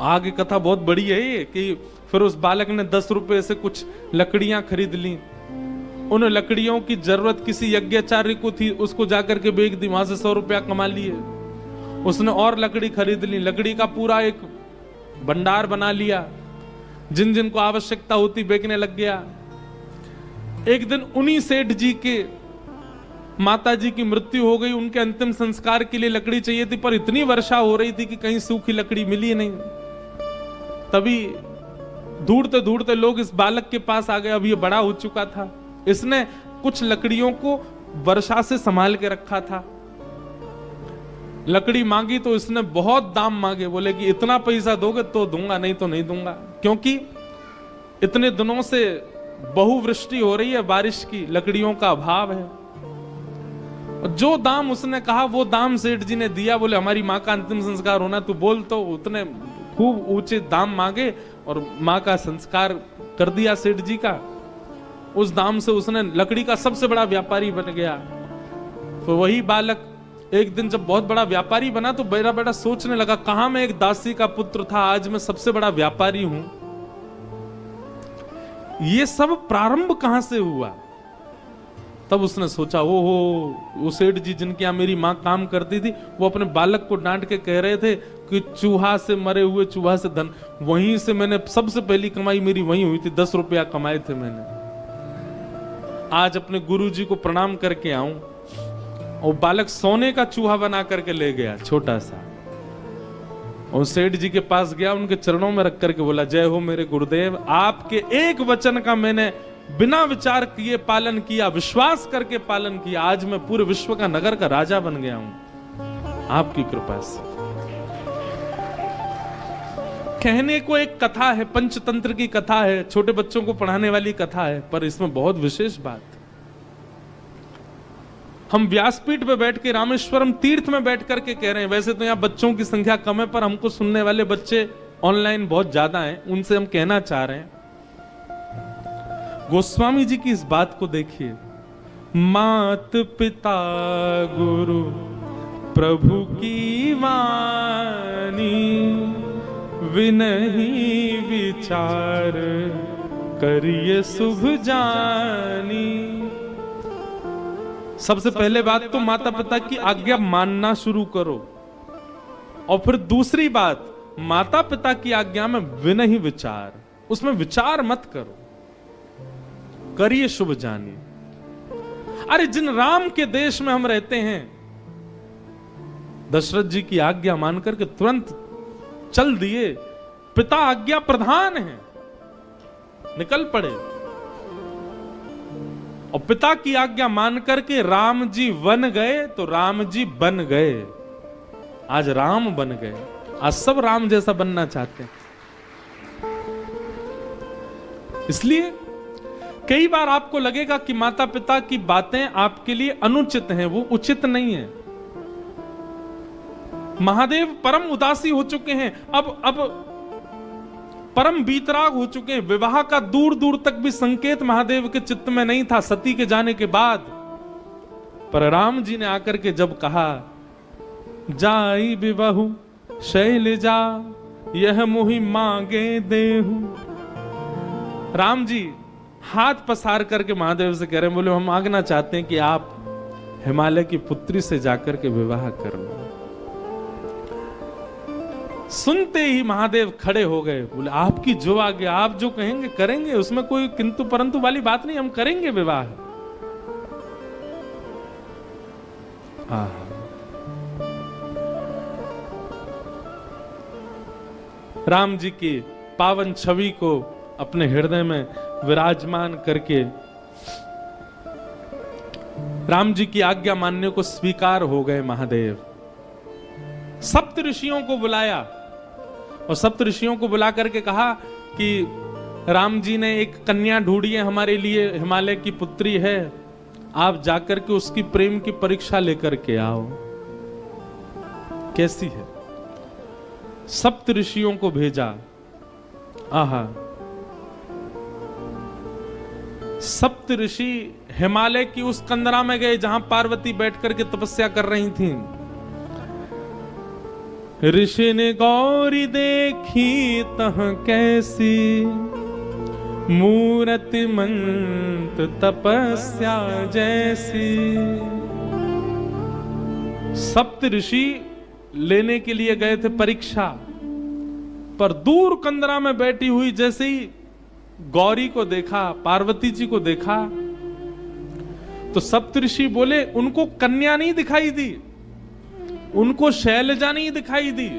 आगे कथा बहुत बड़ी है ये, कि फिर उस बालक ने 10 रुपए से कुछ लकड़ियां खरीद ली। उन लकड़ियों की जरूरत किसी यज्ञाचार्य को थी, उसको जाकर के बेच दी, वहां से 100 रुपया कमा लिए। उसने और लकड़ी खरीद ली, लकड़ी का पूरा एक भंडार बना लिया, जिन जिन को आवश्यकता होती बेचने लग गया। एक दिन उन्हीं सेठ जी के माता जी की मृत्यु हो गई, उनके अंतिम संस्कार के लिए लकड़ी चाहिए थी, पर इतनी वर्षा हो रही थी कि कहीं सूखी लकड़ी मिली नहीं। तभी ढूंढते ढूंढते लोग इस बालक के पास आ गए। अब ये बड़ा हो चुका था, इसने कुछ लकड़ियों को वर्षा से संभाल के रखा था। लकड़ी मांगी तो इसने बहुत दाम मांगे, बोले कि इतना पैसा दोगे तो दूंगा, नहीं तो नहीं दूंगा, क्योंकि इतने दिनों से बहुवृष्टि हो रही है, बारिश की, लकड़ियों का अभाव है। जो दाम उसने कहा वो दाम सेठ जी ने दिया। बोले हमारी माँ का अंतिम संस्कार होना, तू बोल, तो उतने खूब ऊंचे दाम मांगे और माँ का संस्कार कर दिया सेठ जी का। उस दाम से उसने लकड़ी का सबसे बड़ा व्यापारी बन गया। तो वही बालक एक दिन जब बहुत बड़ा व्यापारी बना तो बेटा बेटा सोचने लगा, कहां मैं एक दासी का पुत्र था, आज मैं सबसे बड़ा व्यापारी हूं। ये सब प्रारंभ कहां से हुआ? तब उसने सोचा, ओहो, वो सेठ जी जिनके यहां मेरी मां काम करती थी, वो अपने बालक को डांट के कह रहे थे कि चूहा से मरे हुए चूहा से धन। वहीं से मैंने सबसे पहली कमाई मेरी वहीं हुई थी, 10 रुपया कमाए थे मैंने। आज अपने गुरुजी को प्रणाम करके आऊं। और बालक सोने का चूहा बना करके ले गया, छोटा सा, और सेठ जी के पास गया, उनके चरणों में रख करके बोला, जय हो मेरे गुरुदेव, आपके एक वचन का मैंने बिना विचार किए पालन किया, विश्वास करके पालन किया, आज मैं पूरे विश्व का, नगर का राजा बन गया हूं आपकी कृपा से। कहने को एक कथा है, पंचतंत्र की कथा है, छोटे बच्चों को पढ़ाने वाली कथा है, पर इसमें बहुत विशेष बात। हम व्यासपीठ पे बैठ के, रामेश्वरम तीर्थ में बैठ करके कह रहे हैं, वैसे तो यहाँ बच्चों की संख्या कम है, पर हमको सुनने वाले बच्चे ऑनलाइन बहुत ज्यादा हैं, उनसे हम कहना चाह रहे हैं, गोस्वामी जी की इस बात को देखिए। मात पिता गुरु प्रभु की वाणी, विनही विचार करिए शुभ जानी। सबसे पहले बात तो माता पिता की आज्ञा मानना शुरू करो, और फिर दूसरी बात, माता पिता की आज्ञा में विनही विचार, उसमें विचार मत करो, करिए शुभ जानी। अरे जिन राम के देश में हम रहते हैं, दशरथ जी की आज्ञा मान करके तुरंत चल दिए, पिता आज्ञा प्रधान है, निकल पड़े, और पिता की आज्ञा मान करके राम जी वन गए तो राम जी बन गए। आज राम बन गए, आज सब राम जैसा बनना चाहते हैं। इसलिए कई बार आपको लगेगा कि माता पिता की बातें आपके लिए अनुचित हैं, वो उचित नहीं है। महादेव परम उदासी हो चुके हैं, अब परम बीतराग हो चुके हैं। विवाह का दूर दूर तक भी संकेत महादेव के चित्त में नहीं था सती के जाने के बाद। पर राम जी ने आकर के जब कहा, जाई विवाहु शैलजा यह मोहि मांगे देहु, राम जी हाथ पसार करके महादेव से कह रहे हैं, बोले हम मांगना चाहते हैं कि आप हिमालय की पुत्री से जाकर के विवाह कर लो। सुनते ही महादेव खड़े हो गए, बोले आपकी जो आज्ञा, आप जो कहेंगे करेंगे, उसमें कोई किंतु परंतु वाली बात नहीं, हम करेंगे विवाह। राम जी की पावन छवि को अपने हृदय में विराजमान करके राम जी की आज्ञा मानने को स्वीकार हो गए महादेव। सप्त ऋषियों को बुलाया, और सप्त ऋषियों को बुला करके कहा कि राम जी ने एक कन्या ढूंढी है हमारे लिए, हिमालय की पुत्री है, आप जाकर के उसकी प्रेम की परीक्षा लेकर के आओ, कैसी है। सप्त ऋषियों को भेजा। आहा, सप्त ऋषि हिमालय की उस कंदरा में गए जहां पार्वती बैठ करके तपस्या कर रही थीं। ऋषि ने गौरी देखी तह कैसी, मूरति मंत तपस्या जैसी। सप्त ऋषि लेने के लिए गए थे परीक्षा, पर दूर कंदरा में बैठी हुई जैसे ही गौरी को देखा, पार्वती जी को देखा, तो सप्तऋषि बोले उनको कन्या नहीं दिखाई दी, उनको शैलजा नहीं दिखाई दी,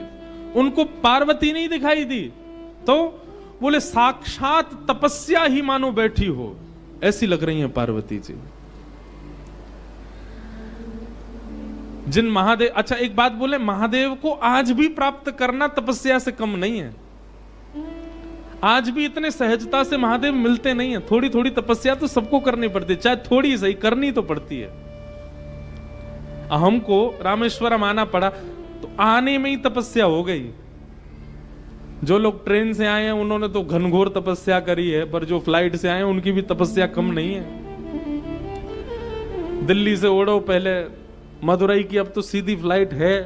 उनको पार्वती नहीं दिखाई दी, तो बोले साक्षात तपस्या ही मानो बैठी हो, ऐसी लग रही हैं पार्वती जी। जिन महादेव, अच्छा एक बात बोले, महादेव को आज भी प्राप्त करना तपस्या से कम नहीं है। आज भी इतने सहजता से महादेव मिलते नहीं है। थोड़ी थोड़ी तपस्या तो सबको करनी पड़ती है, चाहे थोड़ी सही करनी तो पड़ती है। हमको रामेश्वरम आना पड़ा तो आने में ही तपस्या हो गई। जो लोग ट्रेन से आए हैं उन्होंने तो घनघोर तपस्या करी है, पर जो फ्लाइट से आए हैं उनकी भी तपस्या कम नहीं है। दिल्ली से उड़ो पहले मदुरई की, अब तो सीधी फ्लाइट है,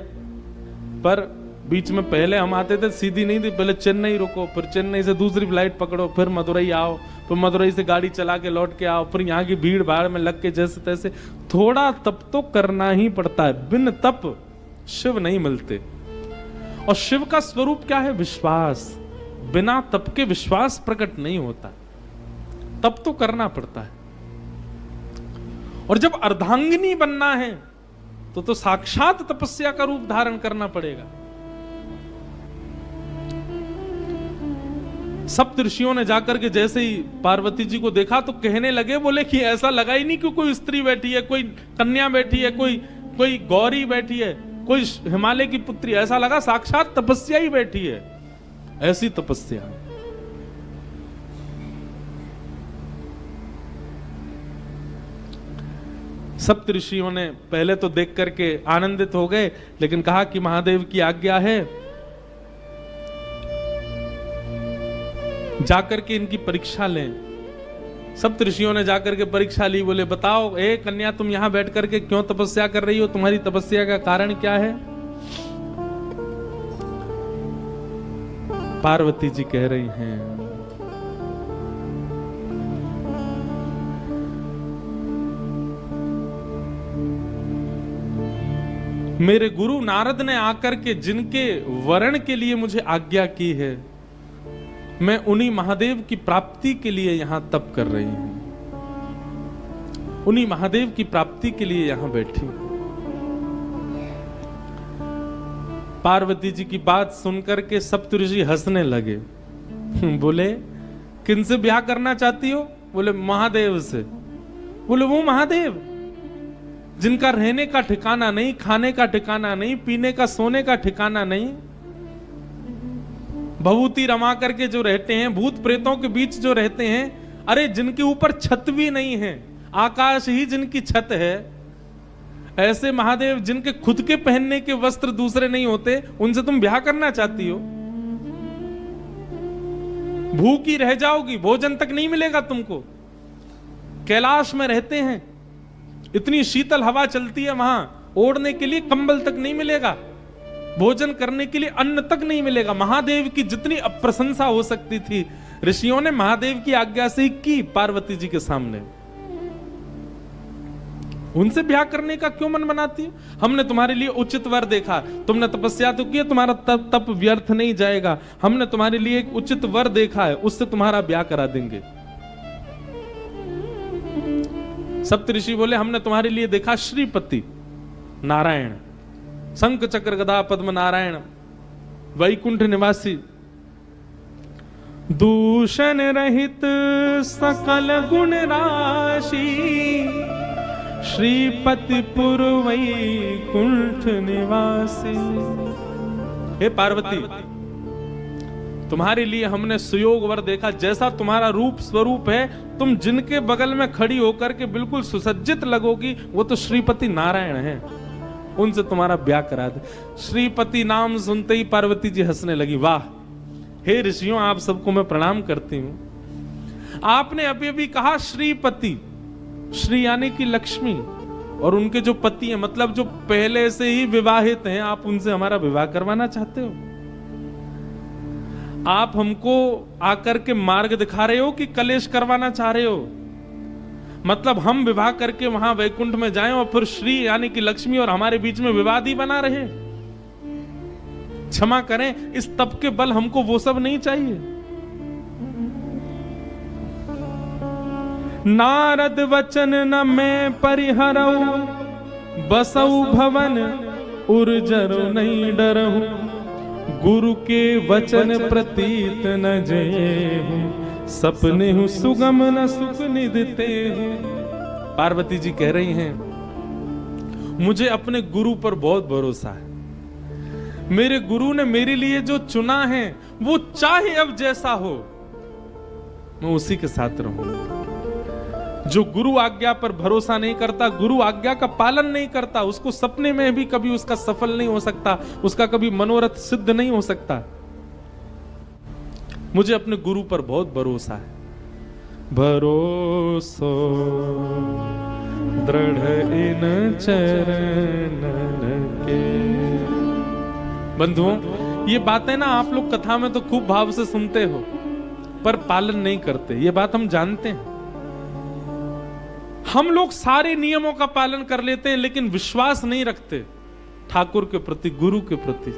पर बीच में पहले हम आते थे सीधी नहीं थी, पहले चेन्नई रुको, फिर चेन्नई से दूसरी फ्लाइट पकड़ो, फिर मदुरई आओ, फिर मदुरई से गाड़ी चला के लौट के आओ, फिर यहाँ की भीड़ भाड़ में लग के जैसे तैसे। थोड़ा तप तो करना ही पड़ता है, बिन तप शिव नहीं मिलते। और शिव का स्वरूप क्या है? विश्वास। बिना तप के विश्वास प्रकट नहीं होता, तप तो करना पड़ता है। और जब अर्धांगिनी बनना है तो साक्षात तपस्या का रूप धारण करना पड़ेगा। सप्त ऋषियों ने जाकर के जैसे ही पार्वती जी को देखा तो कहने लगे, बोले कि ऐसा लगा ही नहीं कि कोई स्त्री बैठी है, कोई कन्या बैठी है, कोई गौरी बैठी है, कोई हिमालय की पुत्री, ऐसा लगा साक्षात तपस्या ही बैठी है। ऐसी तपस्या। सप्त ऋषियों ने पहले तो देख करके आनंदित हो गए, लेकिन कहा कि महादेव की आज्ञा है, जाकर के इनकी परीक्षा लें। सप्त ऋषियों ने जाकर के परीक्षा ली। बोले बताओ ए कन्या, तुम यहां बैठ करके क्यों तपस्या कर रही हो? तुम्हारी तपस्या का कारण क्या है? पार्वती जी कह रही हैं, मेरे गुरु नारद ने आकर के जिनके वरण के लिए मुझे आज्ञा की है, मैं उन्हीं महादेव की प्राप्ति के लिए यहां तप कर रही हूं, उन्हीं महादेव की प्राप्ति के लिए यहां बैठी हूं। पार्वती जी की बात सुनकर के सप्तऋषि हंसने लगे। बोले किनसे ब्याह करना चाहती हो? बोले महादेव से। बोले वो महादेव जिनका रहने का ठिकाना नहीं, खाने का ठिकाना नहीं, पीने का सोने का ठिकाना नहीं, भभूति रमा करके जो रहते हैं, भूत प्रेतों के बीच जो रहते हैं, अरे जिनके ऊपर छत भी नहीं है, आकाश ही जिनकी छत है, ऐसे महादेव जिनके खुद के पहनने के वस्त्र दूसरे नहीं होते, उनसे तुम ब्याह करना चाहती हो? भूखी रह जाओगी, भोजन तक नहीं मिलेगा तुमको। कैलाश में रहते हैं, इतनी शीतल हवा चलती है, वहां ओढ़ने के लिए कंबल तक नहीं मिलेगा, भोजन करने के लिए अन्न तक नहीं मिलेगा। महादेव की जितनी अप्रशंसा हो सकती थी, ऋषियों ने महादेव की आज्ञा से ही की पार्वती जी के सामने। उनसे ब्याह करने का क्यों मन बनाती है? हमने तुम्हारे लिए उचित वर देखा, तुमने तपस्या तो की, तुम्हारा तप व्यर्थ नहीं जाएगा। हमने तुम्हारे लिए एक उचित वर देखा है, उससे तुम्हारा ब्याह करा देंगे। सप्तऋषि बोले हमने तुम्हारे लिए देखा श्रीपति नारायण, शंख चक्र गदा पद्म नारायण, वैकुंठ निवासी, दूषण रहित सकल गुण राशि, श्रीपति पुर वैकुंठ निवासी। हे पार्वती, तुम्हारे लिए हमने सुयोग वर देखा। जैसा तुम्हारा रूप स्वरूप है, तुम जिनके बगल में खड़ी होकर के बिल्कुल सुसज्जित लगोगी, वो तो श्रीपति नारायण हैं। उनसे तुम्हारा ब्याह करा दे। श्रीपति नाम सुनते ही पार्वती जी हंसने लगी। वाह, हे ऋषियों, आप सबको मैं प्रणाम करती हूं। आपने अभी अभी कहा श्रीपति, श्री यानी कि लक्ष्मी, और उनके जो पति हैं, मतलब जो पहले से ही विवाहित हैं, आप उनसे हमारा विवाह करवाना चाहते हो? आप हमको आकर के मार्ग दिखा रहे हो कि कलेश करवाना चाह रहे हो? मतलब हम विवाह करके वहां वैकुंठ में जाएं और फिर श्री यानी कि लक्ष्मी और हमारे बीच में विवाद ही बना रहे? क्षमा करें, इस तप के बल हमको वो सब नहीं चाहिए। नारद वचन न मैं परिहरऊ, बसऊ भवन उर्जर नहीं डरहु, गुरु के वचन प्रतीत न जेहु, सपने हूं सुगम न सुख निधते हूं। पार्वती जी कह रही हैं, मुझे अपने गुरु पर बहुत भरोसा है। मेरे गुरु ने मेरे लिए जो चुना है वो चाहे अब जैसा हो मैं उसी के साथ रहूंगा। जो गुरु आज्ञा पर भरोसा नहीं करता, गुरु आज्ञा का पालन नहीं करता, उसको सपने में भी कभी उसका सफल नहीं हो सकता, उसका कभी मनोरथ सिद्ध नहीं हो सकता। मुझे अपने गुरु पर बहुत भरोसा है। भरोसो दृढ़ इन चरणन के। बंधुओं, ये बातें ना आप लोग कथा में तो खूब भाव से सुनते हो पर पालन नहीं करते, ये बात हम जानते हैं। हम लोग सारे नियमों का पालन कर लेते हैं लेकिन विश्वास नहीं रखते ठाकुर के प्रति, गुरु के प्रति।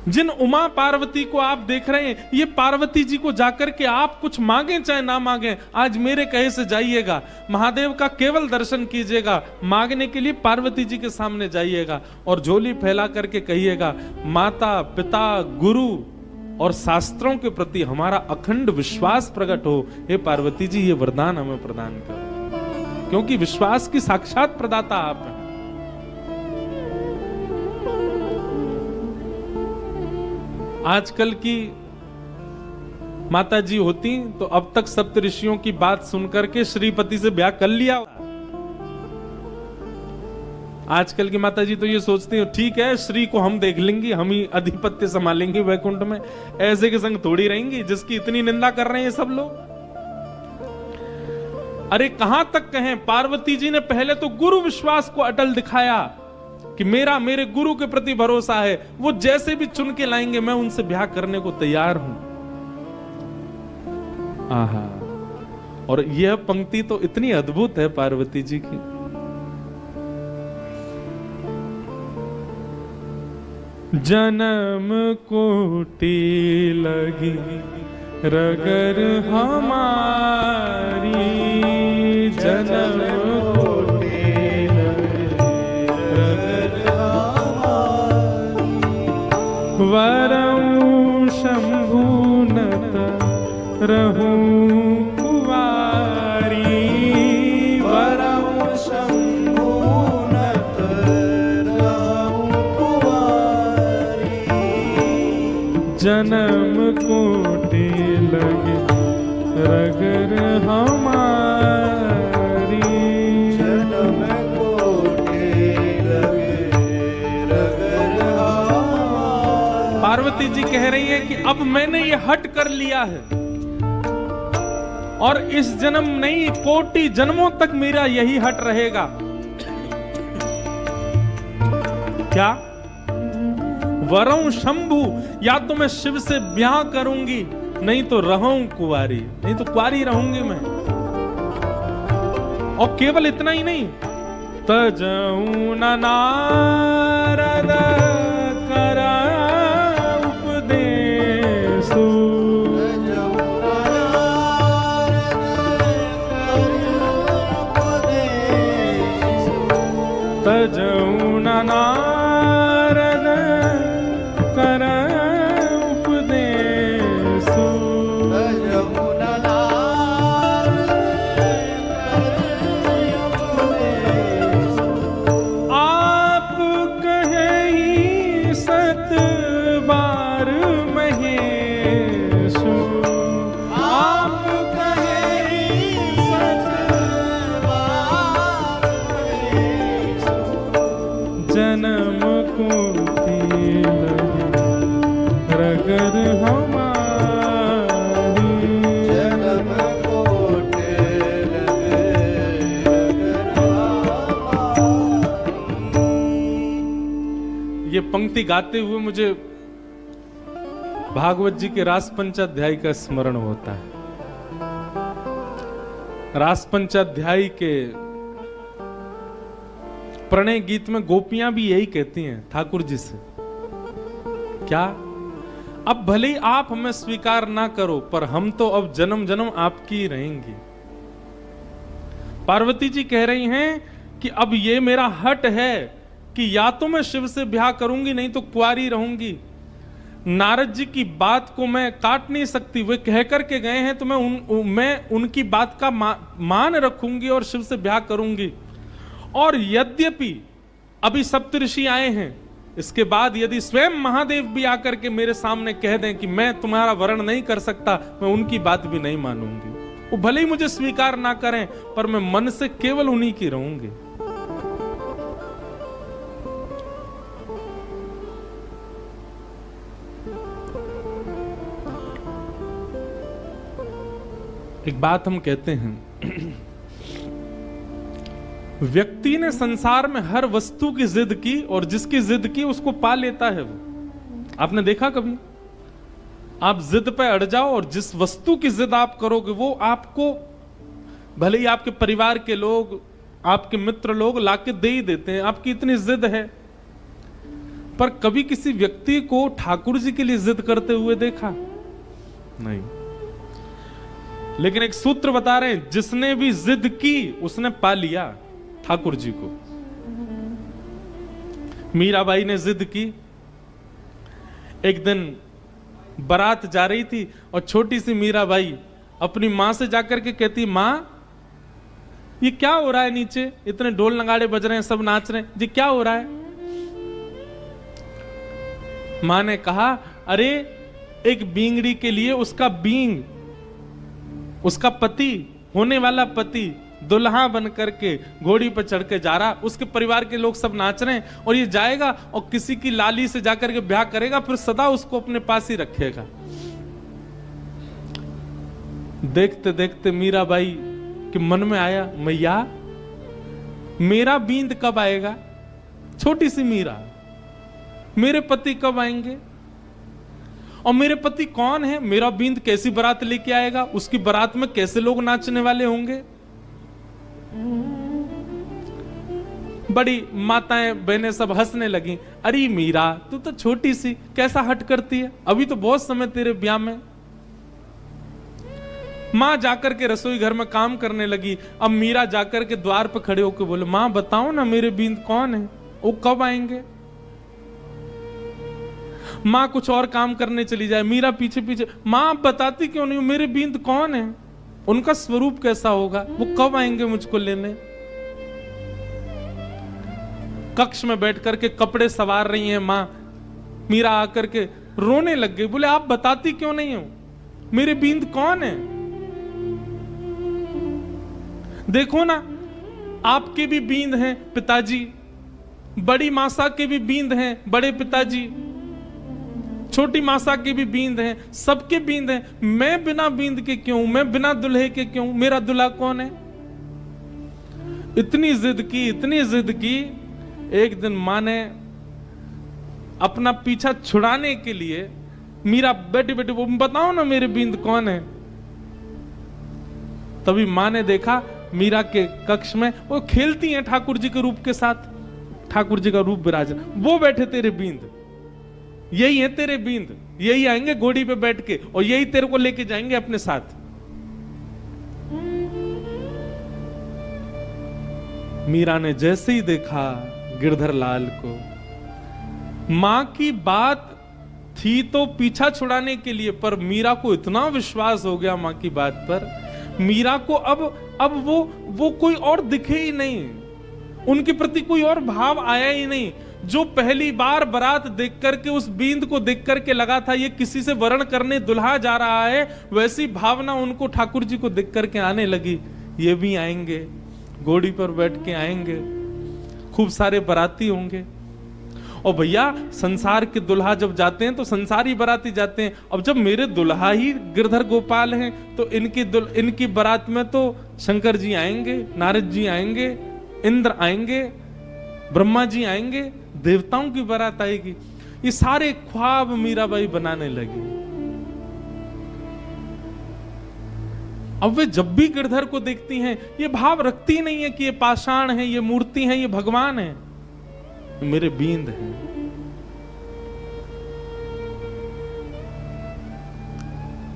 जिन उमा पार्वती को आप देख रहे हैं, ये पार्वती जी को जाकर के आप कुछ मांगे चाहे ना मांगे, आज मेरे कहे से जाइएगा, महादेव का केवल दर्शन कीजिएगा, मांगने के लिए पार्वती जी के सामने जाइएगा और झोली फैला करके कहिएगा, माता पिता गुरु और शास्त्रों के प्रति हमारा अखंड विश्वास प्रकट हो। हे पार्वती जी, ये वरदान हमें प्रदान करो, क्योंकि विश्वास की साक्षात प्रदाता आप हैं। आजकल की माता जी होती तो अब तक सप्त ऋषियों की बात सुनकर के श्रीपति से ब्याह कर लिया। आजकल की माता जी तो ये सोचती है, ठीक है श्री को हम देख लेंगे, हम ही अधिपत्य संभालेंगे वैकुंठ में, ऐसे के संग थोड़ी रहेंगी जिसकी इतनी निंदा कर रहे हैं सब लोग। अरे कहां तक कहें, पार्वती जी ने पहले तो गुरु विश्वास को अटल दिखाया कि मेरे गुरु के प्रति भरोसा है, वो जैसे भी चुन के लाएंगे मैं उनसे ब्याह करने को तैयार हूं। आहा, और यह पंक्ति तो इतनी अद्भुत है पार्वती जी की। जन्म कोटि लगी रगर हमारी, जन्म कोटि लगी रगर हमारी, वरऊ शंभु नत रहूं कुवारी, वरऊ शंभु नत रहूं कुवारी, जन्म कोटि लगे रगर हमारी, जन्म कोटि लगे रगर हमारी। पार्वती जी कह रही है कि अब मैंने ये हट कर लिया है और इस जन्म नहीं, कोटि जन्मों तक मेरा यही हट रहेगा। क्या? वरऊ शंभु, या तो मैं शिव से ब्याह करूंगी नहीं तो रहूं कुंवारी, नहीं तो कुंवारी रहूंगी मैं। और केवल इतना ही नहीं, तजऊ न नारद करा उपदेशु, तजऊ न नारद कर उपदेशु, आप कहे सत बार महेशु, आप कहे सत बार महेशु, जन्म कोटि रगर हमारी, जन्म कोटि लगे रगर हमारी। ये पंक्ति गाते हुए मुझे भागवत जी के रास पंचाध्याय का स्मरण होता है। रास पंचाध्याय के प्रणय गीत में गोपियां भी यही कहती हैं ठाकुर जी से, क्या? अब भले ही आप हमें स्वीकार ना करो पर हम तो अब जन्म जन्म आपकी रहेंगी। पार्वती जी कह रही हैं कि अब ये मेरा हट है कि या तो मैं शिव से ब्याह करूंगी नहीं तो कुंवारी रहूंगी। नारद जी की बात को मैं काट नहीं सकती, वे कह करके गए हैं तो मैं उनकी बात का मान रखूंगी और शिव से ब्याह करूंगी। और यद्यपि अभी सप्तऋषि आए हैं, इसके बाद यदि स्वयं महादेव भी आकर के मेरे सामने कह दें कि मैं तुम्हारा वरण नहीं कर सकता, मैं उनकी बात भी नहीं मानूंगी। वो भले ही मुझे स्वीकार ना करें, पर मैं मन से केवल उन्हीं की रहूंगी। एक बात हम कहते हैं, व्यक्ति ने संसार में हर वस्तु की जिद की और जिसकी जिद की उसको पा लेता है वो। आपने देखा कभी? आप जिद पे अड़ जाओ और जिस वस्तु की जिद आप करोगे वो आपको, भले ही आपके परिवार के लोग, आपके मित्र लोग लाके दे ही देते हैं, आपकी इतनी जिद है। पर कभी किसी व्यक्ति को ठाकुर जी के लिए जिद करते हुए देखा? नहीं। लेकिन एक सूत्र बता रहे हैं, जिसने भी जिद की उसने पा लिया ठाकुर जी को। मीराबाई ने जिद की। एक दिन बारात जा रही थी और छोटी सी मीराबाई अपनी मां से जाकर के कहती, मां ये क्या हो रहा है नीचे, इतने ढोल नगाड़े बज रहे हैं, सब नाच रहे हैं, जी क्या हो रहा है? मां ने कहा, अरे एक बींगड़ी के लिए उसका बींग, उसका पति, होने वाला पति दुल्हा बन करके घोड़ी पर चढ़ के जा रहा, उसके परिवार के लोग सब नाच रहे हैं और ये जाएगा और किसी की लाली से जाकर के ब्याह करेगा, फिर सदा उसको अपने पास ही रखेगा। देखते देखते मीराबाई के मन में आया, मैया मेरा बींद कब आएगा? छोटी सी मीरा, मेरे पति कब आएंगे? और मेरे पति कौन है? मेरा बींद कैसी बारात लेके आएगा? उसकी बारात में कैसे लोग नाचने वाले होंगे? बड़ी माताएं बहनें सब हंसने लगी। अरे मीरा, तू तो छोटी सी, कैसा हट करती है, अभी तो बहुत समय तेरे ब्याह में। मां जाकर के रसोई घर में काम करने लगी। अब मीरा जाकर के द्वार पर खड़े होकर बोले, मां बताओ ना मेरे बींद कौन है, वो कब आएंगे? मां कुछ और काम करने चली जाए, मीरा पीछे पीछे, मां बताती क्यों नहीं, मेरे बींद कौन है, उनका स्वरूप कैसा होगा, वो कब आएंगे मुझको लेने? कक्ष में बैठ करके कपड़े सवार रही हैं मां। मीरा आकर के रोने लग गई, बोले आप बताती क्यों नहीं हो, मेरे बींद कौन है? देखो ना, आपके भी बींद हैं पिताजी, बड़ी मासा के भी बींद हैं बड़े पिताजी, छोटी मासा के भी बींद हैं, सबके बींद हैं, मैं बिना बींद के क्यों, मैं बिना दुल्हे के क्यों, मेरा दुल्हा कौन है? इतनी जिद की, इतनी जिद की। एक दिन मां ने अपना पीछा छुड़ाने के लिए, मीरा बेटी बेटी वो बताओ ना मेरे बींद कौन है। तभी मां ने देखा मीरा के कक्ष में वो खेलती हैं ठाकुर जी के रूप के साथ, ठाकुर जी का रूप विराजन, वो बैठे तेरे बींद, यही है तेरे बींद, यही आएंगे घोड़ी पे बैठ के और यही तेरे को लेके जाएंगे अपने साथ। मीरा ने जैसे ही देखा गिरधर लाल को, मां की बात थी तो पीछा छुड़ाने के लिए, पर मीरा को इतना विश्वास हो गया मां की बात पर, मीरा को अब वो कोई और दिखे ही नहीं, उनके प्रति कोई और भाव आया ही नहीं। जो पहली बार बारात देख करके, उस बींद को देख करके लगा था ये किसी से वरण करने दुल्हा जा रहा है, वैसी भावना उनको ठाकुर जी को देख करके आने लगी। ये भी आएंगे, घोड़ी पर बैठ के आएंगे, खूब सारे बाराती होंगे। और भैया संसार के दुल्हा जब जाते हैं तो संसारी बाराती जाते हैं। अब जब मेरे दुल्हा ही गिरधर गोपाल हैं तो इनकी बारात में तो शंकर जी आएंगे, नारद जी आएंगे, इंद्र आएंगे, ब्रह्मा जी आएंगे, देवताओं की बारात आएगी। ये सारे ख्वाब मीराबाई बनाने लगी। अब वे जब भी गिरधर को देखती हैं, ये भाव रखती नहीं है कि ये पाषाण है, ये मूर्ति है, ये भगवान है, मेरे बींद हैं।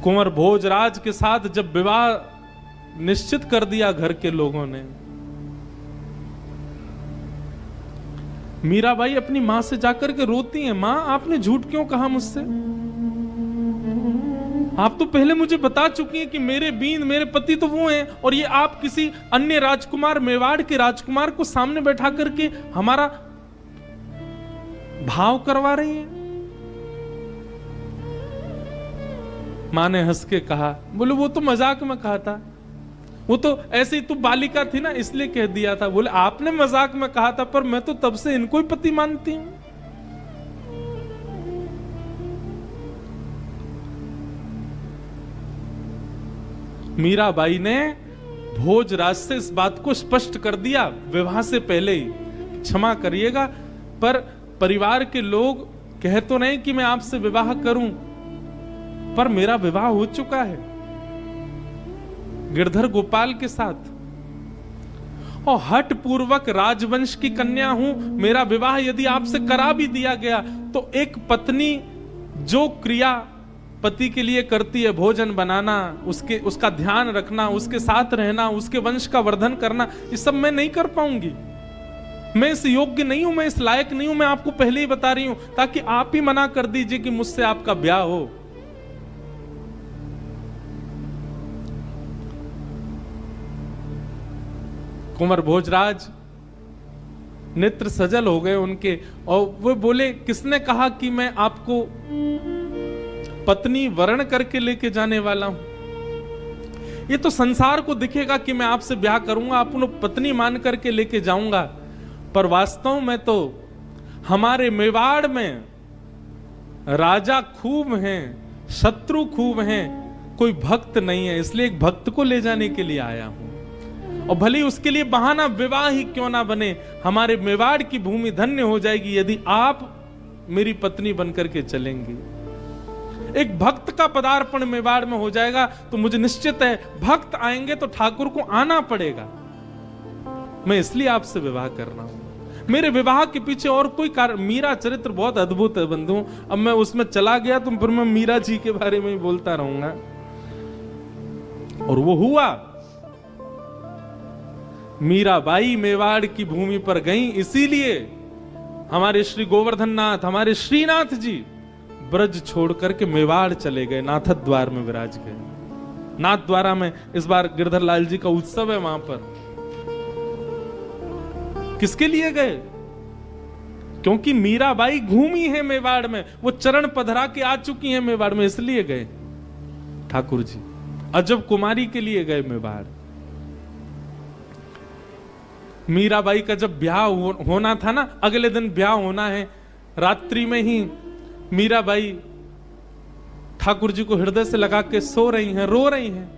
कुंवर भोजराज के साथ जब विवाह निश्चित कर दिया घर के लोगों ने, मीराबाई अपनी मां से जाकर के रोती हैं, मां आपने झूठ क्यों कहा मुझसे, आप तो पहले मुझे बता चुकी हैं कि मेरे बीन मेरे पति तो वो हैं, और ये आप किसी अन्य राजकुमार, मेवाड़ के राजकुमार को सामने बैठा करके हमारा भाव करवा रही हैं। मां ने हंस के कहा, बोले वो तो मजाक में कहा था, वो तो ऐसे ही तू बालिका थी ना इसलिए कह दिया था। बोले आपने मजाक में कहा था, पर मैं तो तब से इनको ही पति मानती हूं। मीराबाई ने भोजराज से इस बात को स्पष्ट कर दिया विवाह से पहले ही, क्षमा करिएगा पर परिवार के लोग कह तो नहीं कि मैं आपसे विवाह करूं, पर मेरा विवाह हो चुका है गिरधर गोपाल के साथ, और हठ पूर्वक राजवंश की कन्या हूं। मेरा विवाह यदि आपसे करा भी दिया गया तो एक पत्नी जो क्रिया पति के लिए करती है, भोजन बनाना, उसका ध्यान रखना, उसके साथ रहना, उसके वंश का वर्धन करना, ये सब मैं नहीं कर पाऊंगी। मैं इस योग्य नहीं हूं, मैं इस लायक नहीं हूं, मैं आपको पहले ही बता रही हूं, ताकि आप ही मना कर दीजिए कि मुझसे आपका ब्याह हो। कुंवर भोजराज नेत्र सजल हो गए उनके, और वो बोले, किसने कहा कि मैं आपको पत्नी वर्ण करके लेके जाने वाला हूं? ये तो संसार को दिखेगा कि मैं आपसे ब्याह करूंगा, आप उन्हें पत्नी मान करके लेके जाऊंगा, पर वास्तव में तो हमारे मेवाड़ में राजा खूब हैं, शत्रु खूब हैं, कोई भक्त नहीं है, इसलिए एक भक्त को ले जाने के लिए आया हूं। और भले उसके लिए बहाना विवाह ही क्यों ना बने, हमारे मेवाड़ की भूमि धन्य हो जाएगी यदि आप मेरी पत्नी बनकर के चलेंगी। एक भक्त का पदार्पण मेवाड़ में हो जाएगा तो मुझे निश्चित है भक्त आएंगे तो ठाकुर को आना पड़ेगा। मैं इसलिए आपसे विवाह कर रहा हूं। मेरे विवाह के पीछे और कोई कारण, मीरा चरित्र बहुत अद्भुत है बंधु, अब मैं उसमें चला गया तो फिर मैं मीरा जी के बारे में ही बोलता रहूंगा। और वो हुआ, मीराबाई मेवाड़ की भूमि पर गई, इसीलिए हमारे श्री गोवर्धन नाथ, हमारे श्रीनाथ जी ब्रज छोड़ करके मेवाड़ चले गए, नाथद्वार में विराज गए। नाथद्वारा में इस बार गिरधर लाल जी का उत्सव है, वहां पर किसके लिए गए? क्योंकि मीराबाई घूमी है मेवाड़ में, वो चरण पधरा के आ चुकी हैं मेवाड़ में, इसलिए गए ठाकुर जी। अजब कुमारी के लिए गए मेवाड़। मीराबाई का जब ब्याह होना था ना, अगले दिन ब्याह होना है, रात्रि में ही मीराबाई ठाकुर जी को हृदय से लगा के सो रही हैं, रो रही हैं।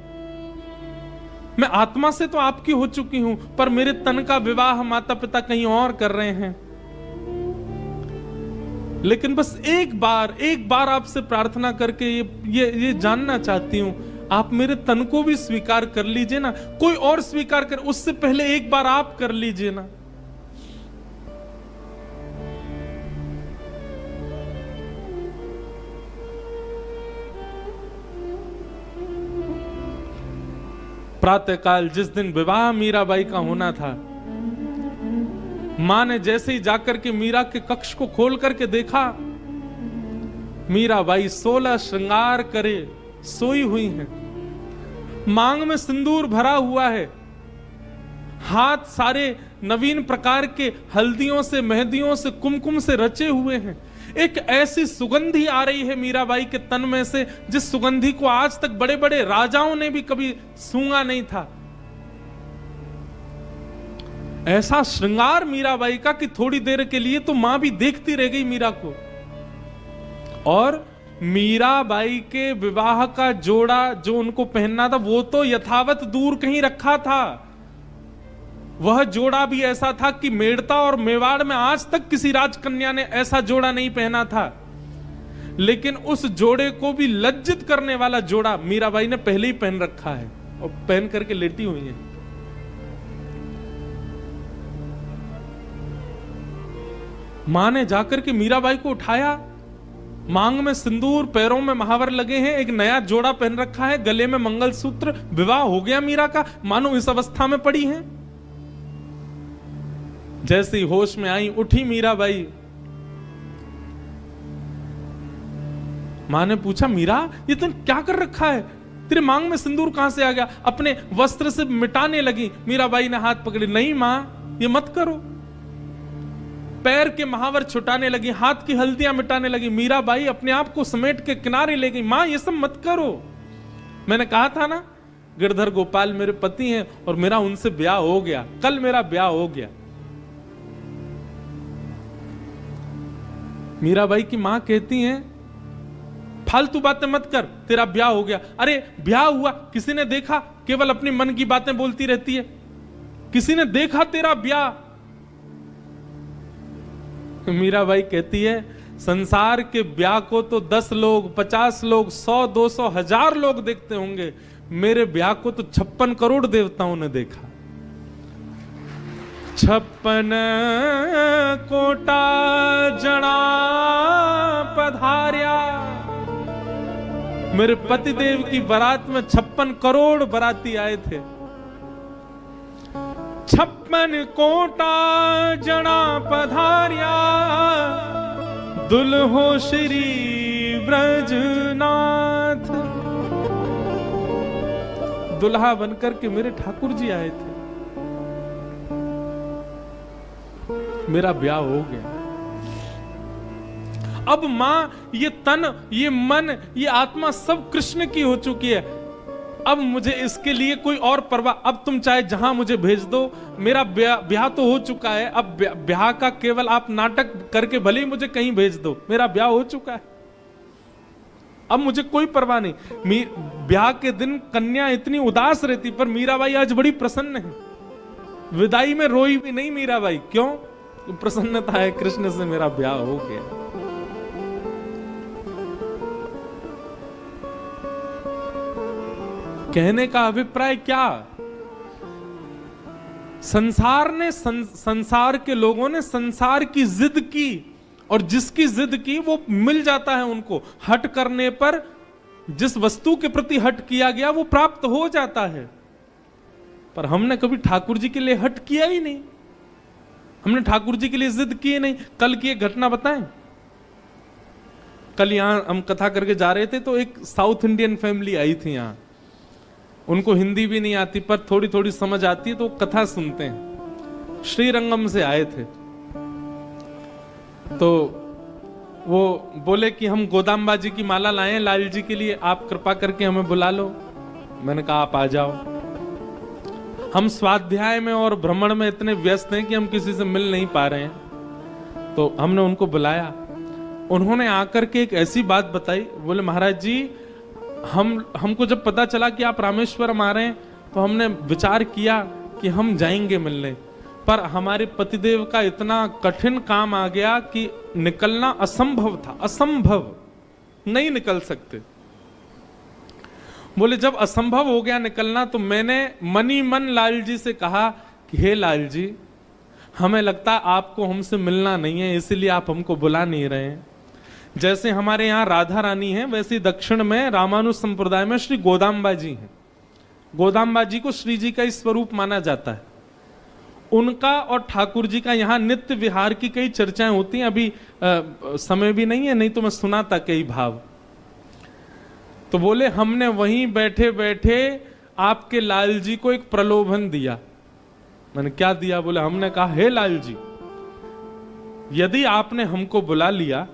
मैं आत्मा से तो आपकी हो चुकी हूं, पर मेरे तन का विवाह माता पिता कहीं और कर रहे हैं। लेकिन बस एक बार आपसे प्रार्थना करके ये जानना चाहती हूं, आप मेरे तन को भी स्वीकार कर लीजिए ना, कोई और स्वीकार कर, उससे पहले एक बार आप कर लीजिए ना। प्रातःकाल जिस दिन विवाह मीराबाई का होना था, मां ने जैसे ही जाकर के मीरा के कक्ष को खोल करके देखा, मीराबाई 16 श्रृंगार करे सोई हुई हैं, मांग में सिंदूर भरा हुआ है, हाथ सारे नवीन प्रकार के हल्दियों से, मेहंदियों से, कुमकुम से रचे हुए हैं। एक ऐसी सुगंधी आ रही है मीराबाई के तन में से, जिस सुगंधी को आज तक बड़े बड़े राजाओं ने भी कभी सूंघा नहीं था। ऐसा श्रृंगार मीराबाई का कि थोड़ी देर के लिए तो मां भी देखती रह गई मीरा को। और मीराबाई के विवाह का जोड़ा जो उनको पहनना था, वो तो यथावत दूर कहीं रखा था। वह जोड़ा भी ऐसा था कि मेड़ता और मेवाड़ में आज तक किसी राजकन्या ने ऐसा जोड़ा नहीं पहना था। लेकिन उस जोड़े को भी लज्जित करने वाला जोड़ा मीराबाई ने पहले ही पहन रखा है और पहन करके लेटी हुई है। मां ने जाकर के मीराबाई को उठाया, मांग में सिंदूर, पैरों में महावर लगे हैं, एक नया जोड़ा पहन रखा है, गले में मंगलसूत्र, विवाह हो गया मीरा का, मानो इस अवस्था में पड़ी हैं। जैसे ही होश में आई, उठी मीराबाई मां ने पूछा, मीरा ये तूने क्या कर रखा है, तेरे मांग में सिंदूर कहां से आ गया? अपने वस्त्र से मिटाने लगी। मीराबाई ने हाथ पकड़े, नहीं मां ये मत करो। पैर के महावर छुटाने लगी, हाथ की हल्दियां मिटाने लगी। मीराबाई अपने आप को समेट के किनारे ले गई, मां ये सब मत करो। मैंने कहा था ना गिरधर गोपाल मेरे पति हैं और मेरा उनसे ब्याह हो गया, कल मेरा ब्याह हो गया। मीराबाई की मां कहती हैं, फालतू बातें मत कर, तेरा ब्याह हो गया। अरे ब्याह हुआ, किसी ने देखा? केवल अपनी मन की बातें बोलती रहती है। किसी ने देखा तेरा ब्याह? मीराबाई कहती है, संसार के ब्याह को तो 10 लोग, 50 लोग, 100, 200, 1000 लोग देखते होंगे, मेरे ब्याह को तो 56 करोड़ देवताओं ने देखा। 56 कोटा जना पधार्या। मेरे पतिदेव की बारात में 56 करोड़ बाराती आए थे। 56 कोटा जना पधार्या, दुल्हो श्री ब्रजनाथ। दुल्हा बनकर के मेरे ठाकुर जी आए थे, मेरा ब्याह हो गया। अब मां ये तन, ये मन, ये आत्मा सब कृष्ण की हो चुकी है। अब मुझे इसके लिए कोई और परवाह, अब तुम चाहे जहां मुझे भेज दो, मेरा ब्याह तो हो चुका है। अब ब्याह का केवल आप नाटक करके भले ही मुझे कहीं भेज दो, मेरा ब्याह हो चुका है। अब मुझे कोई परवाह नहीं। ब्याह के दिन कन्या इतनी उदास रहती, पर मीराबाई आज बड़ी प्रसन्न है। विदाई में रोई भी नहीं मीराबाई। क्यों? प्रसन्नता है, कृष्ण से मेरा ब्याह हो गया। कहने का अभिप्राय क्या? संसार ने संसार के लोगों ने संसार की जिद की, और जिसकी जिद की वो मिल जाता है उनको। हट करने पर जिस वस्तु के प्रति हट किया गया वो प्राप्त हो जाता है। पर हमने कभी ठाकुर जी के लिए हट किया ही नहीं, हमने ठाकुर जी के लिए जिद की नहीं। कल की एक घटना बताएं। कल यहां हम कथा करके जा रहे थे तो एक साउथ इंडियन फैमिली आई थी यहां। उनको हिंदी भी नहीं आती पर थोड़ी थोड़ी समझ आती है, तो कथा सुनते हैं। श्रीरंगम से आए थे, तो वो बोले कि हम गोदाम्बा जी की माला लाए हैं लाल जी के लिए, आप कृपा करके हमें बुला लो। मैंने कहा आप आ जाओ। हम स्वाध्याय में और भ्रमण में इतने व्यस्त हैं कि हम किसी से मिल नहीं पा रहे हैं। तो हमने उनको बुलाया। उन्होंने आकर के एक ऐसी बात बताई, बोले महाराज जी हमको जब पता चला कि आप रामेश्वरम आ रहे हैं तो हमने विचार किया कि हम जाएंगे मिलने, पर हमारे पतिदेव का इतना कठिन काम आ गया कि निकलना असंभव था। असंभव, नहीं निकल सकते। बोले जब असंभव हो गया निकलना तो मैंने मनी मन लाल जी से कहा कि हे लाल जी, हमें लगता आपको हमसे मिलना नहीं है, इसलिए आप हमको बुला नहीं रहे हैं। जैसे हमारे यहाँ राधा रानी है, वैसे दक्षिण में रामानुज संप्रदाय में श्री गोदाम्बा जी हैं। गोदाम्बा जी को श्री जी का ही स्वरूप माना जाता है। उनका और ठाकुर जी का यहाँ नित्य विहार की कई चर्चाएं होती हैं। अभी समय भी नहीं है, नहीं तो मैं सुनाता कई भाव। तो बोले हमने वहीं बैठे बैठे आपके लाल जी को एक प्रलोभन दिया। मैंने क्या दिया? बोले हमने कहा हे लाल जी, यदि आपने हमको बुला लिया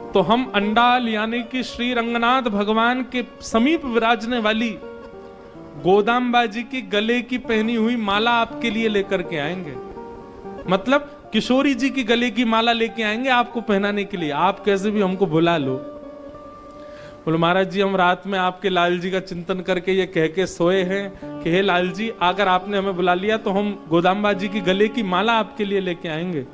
तो हम अंडाल यानी कि श्री रंगनाथ भगवान के समीप विराजने वाली गोदाम्बा जी की गले की पहनी हुई माला आपके लिए लेकर के आएंगे। मतलब किशोरी जी की गले की माला लेके आएंगे आपको पहनाने के लिए। आप कैसे भी हमको बुला लो। बोले महाराज जी हम रात में आपके लाल जी का चिंतन करके ये कह के सोए हैं कि हे लाल जी, अगर आपने हमें बुला लिया तो हम गोदाम्बा जी की गले की माला आपके लिए लेके आएंगे।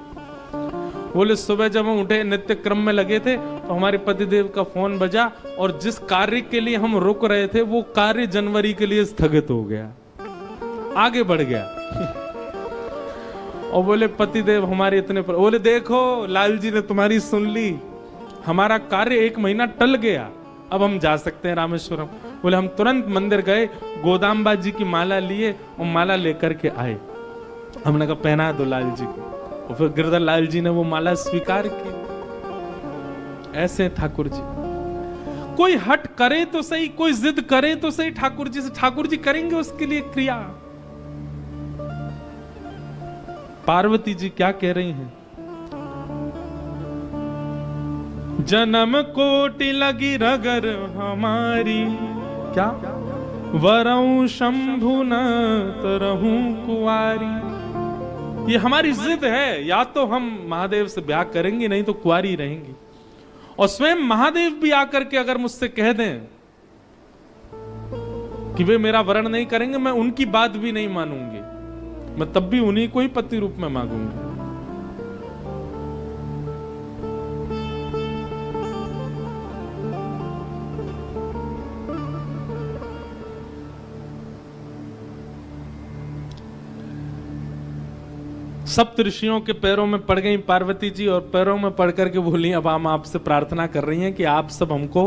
बोले सुबह जब हम उठे नित्य क्रम में लगे थे तो हमारे पतिदेव का फोन बजा, और जिस कार्य के लिए हम रुक रहे थे वो कार्य जनवरी के लिए स्थगित हो गया, आगे बढ़ गया। और बोले पतिदेव हमारे इतने पर, बोले देखो लाल जी ने तुम्हारी सुन ली, हमारा कार्य 1 महीना टल गया, अब हम जा सकते हैं रामेश्वरम। बोले हम तुरंत मंदिर गए, गोदाम्बा जी की माला लिए और माला लेकर के आए। हमने कहा पहना दो लाल जी को, और फिर गिरधर लाल जी ने वो माला स्वीकार की। ऐसे ठाकुर जी कोई हट करे तो सही, कोई जिद करे तो सही ठाकुर जी से, ठाकुर जी करेंगे उसके लिए क्रिया। पार्वती जी क्या कह रही हैं? जन्म कोटि लगी रगर हमारी, क्या वरऊं शंभु न तरहूं कुआरी। ये हमारी जिद है, या तो हम महादेव से ब्याह करेंगे, नहीं तो कुआरी रहेंगी। और स्वयं महादेव भी आकर के अगर मुझसे कह दें कि वे मेरा वरण नहीं करेंगे, मैं उनकी बात भी नहीं मानूंगी, मैं तब भी उन्हीं को ही पति रूप में मांगूंगी। सप्त ऋषियों के पैरों में पड़ गई पार्वती जी, और पैरों में पड़ करके बोली अब हम आपसे प्रार्थना कर रही हैं कि आप सब हमको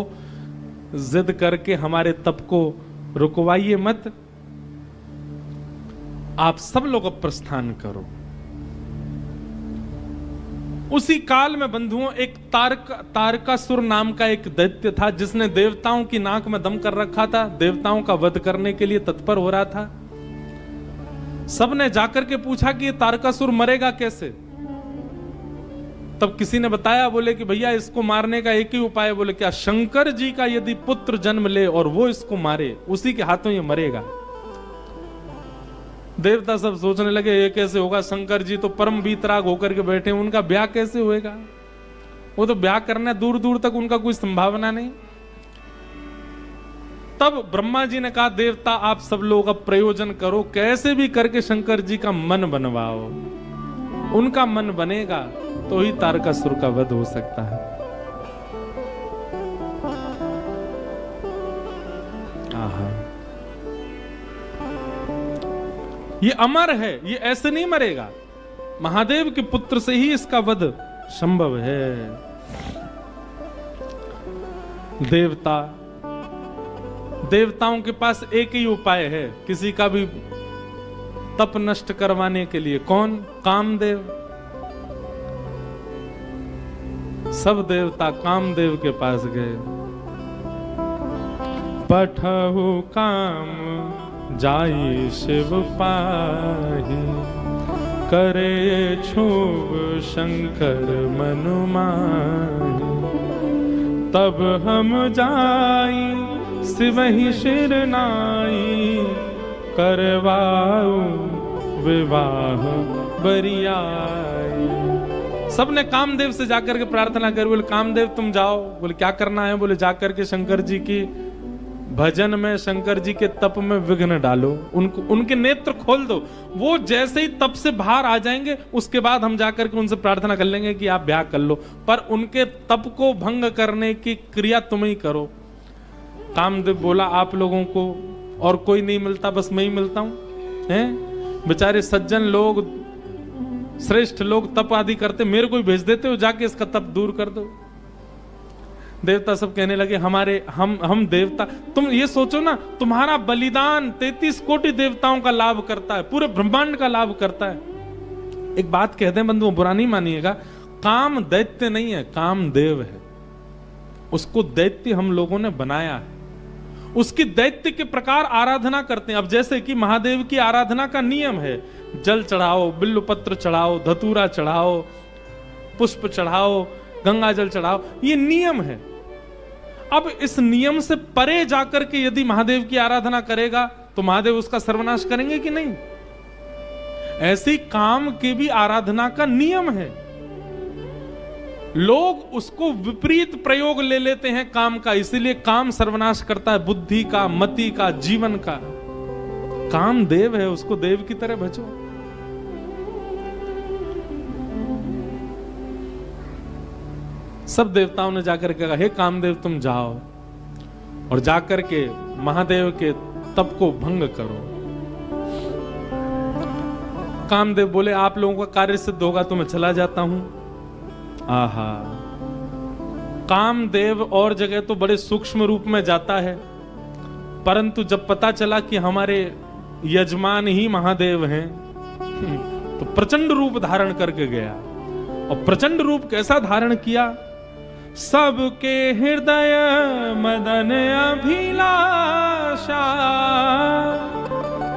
जिद करके हमारे तप को रुकवाइए मत, आप सब लोग अब प्रस्थान करो। उसी काल में बंधुओं एक तारकासुर नाम का एक दैत्य था, जिसने देवताओं की नाक में दम कर रखा था, देवताओं का वध करने के लिए तत्पर हो रहा था। सबने जाकर के पूछा कि ये तारकासुर मरेगा कैसे? तब किसी ने बताया, बोले कि भैया इसको मारने का एक ही उपाय है। बोले क्या? शंकर जी का यदि पुत्र जन्म ले और वो इसको मारे, उसी के हाथों ये मरेगा। देवता सब सोचने लगे ये कैसे होगा, शंकर जी तो परम वीतराग होकर के बैठे, उनका ब्याह कैसे होएगा? वो तो ब्याह करना दूर दूर तक उनका कोई संभावना नहीं। तब ब्रह्मा जी ने कहा देवता आप सब लोग अब प्रयोजन करो, कैसे भी करके शंकर जी का मन बनवाओ, उनका मन बनेगा तो ही तारकासुर का वध हो सकता है। आहा, ये अमर है, ये ऐसे नहीं मरेगा, महादेव के पुत्र से ही इसका वध संभव है। देवताओं के पास एक ही उपाय है किसी का भी तप नष्ट करवाने के लिए। कौन? कामदेव। सब देवता कामदेव के पास गए। पठहु काम जाई शिव पाहि, करे छुब शंकर मनु माहि। तब हम जाई शिवहि शिर नाई, करवाऊ विवाह बरियाई। सबने कामदेव से जाकर के प्रार्थना कर। बोले कामदेव तुम जाओ। बोले क्या करना है? बोले जाकर के शंकर जी की भजन में, शंकर जी के तप में विघ्न डालो, उनके नेत्र खोल दो। वो जैसे ही तप से बाहर आ जाएंगे उसके बाद हम जाकर के उनसे प्रार्थना कर लेंगे कि आप ब्याह कर लो, पर उनके तप को भंग करने की क्रिया तुम ही करो। कामदेव बोला आप लोगों को और कोई नहीं मिलता, बस मैं ही मिलता हूं? हैं बेचारे सज्जन लोग, श्रेष्ठ लोग तप आदि करते, मेरे को ही भेज देते हो, जाके इसका तप दूर कर दो। देवता सब कहने लगे हम देवता, तुम ये सोचो ना, तुम्हारा बलिदान 33 कोटि देवताओं का लाभ करता है, पूरे ब्रह्मांड का लाभ करता है। एक बात कहते हैं बंधुओं, बुरा नहीं मानिएगा, काम दैत्य नहीं है, काम देव है। उसको दैत्य हम लोगों ने बनाया है, उसकी दैत्य के प्रकार आराधना करते हैं। अब जैसे कि महादेव की आराधना का नियम है, जल चढ़ाओ, बिल्व पत्र चढ़ाओ, धतूरा चढ़ाओ, पुष्प चढ़ाओ, गंगा जल चढ़ाओ, ये नियम है। अब इस नियम से परे जाकर के यदि महादेव की आराधना करेगा तो महादेव उसका सर्वनाश करेंगे कि नहीं? ऐसी काम की भी आराधना का नियम है। लोग उसको विपरीत प्रयोग ले लेते हैं काम का, इसीलिए काम सर्वनाश करता है बुद्धि का, मति का, जीवन का। काम देव है, उसको देव की तरह भजो। सब देवताओं ने जाकर के कहा हे कामदेव तुम जाओ और जाकर के महादेव के तप को भंग करो। कामदेव बोले आप लोगों का कार्य सिद्ध होगा तो मैं चला जाता हूं। आहा, कामदेव और जगह तो बड़े सूक्ष्म रूप में जाता है, परंतु जब पता चला कि हमारे यजमान ही महादेव हैं तो प्रचंड रूप धारण करके गया। और प्रचंड रूप कैसा धारण किया? सबके हृदय मदन अभिलाषा,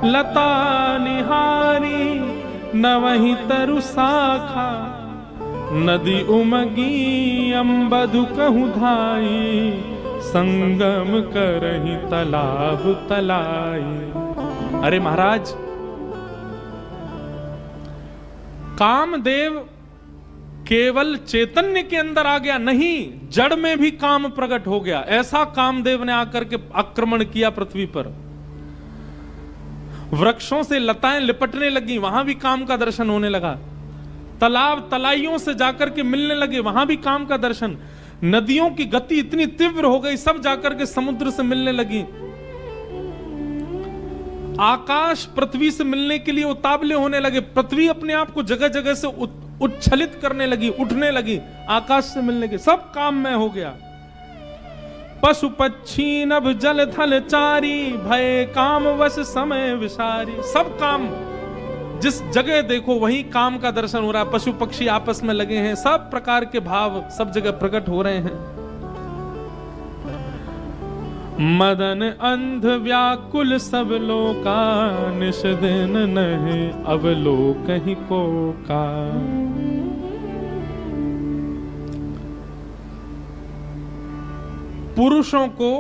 लता निहारी न वही तरु शाखा, नदी उमगी अम्बधु कहु धाई, संगम करहि तालाब तलाई। अरे महाराज, कामदेव केवल चैतन्य के अंदर आ गया नहीं, जड़ में भी काम प्रकट हो गया। ऐसा कामदेव ने आकर के आक्रमण किया पृथ्वी पर। वृक्षों से लताएं लिपटने लगी, वहां भी काम का दर्शन होने लगा। तालाब तलाइयों से जाकर के मिलने लगे, वहां भी काम का दर्शन। नदियों की गति इतनी तीव्र हो गई, सब जाकर के समुद्र से मिलने लगी। आकाश पृथ्वी से मिलने के लिए उतावले होने लगे। पृथ्वी अपने आप को जगह जगह से उच्छलित करने लगी, उठने लगी, आकाश से मिलने के। सब काम में हो गया। पशु पक्षी नभ जल थल चारी, भय काम वश समय विसारी। सब काम, जिस जगह देखो वहीं काम का दर्शन हो रहा है। पशु पक्षी आपस में लगे हैं, सब प्रकार के भाव सब जगह प्रकट हो रहे हैं। मदन अंध व्याकुल सब लोका, निश दिन नहीं अब लोक ही को का। पुरुषों को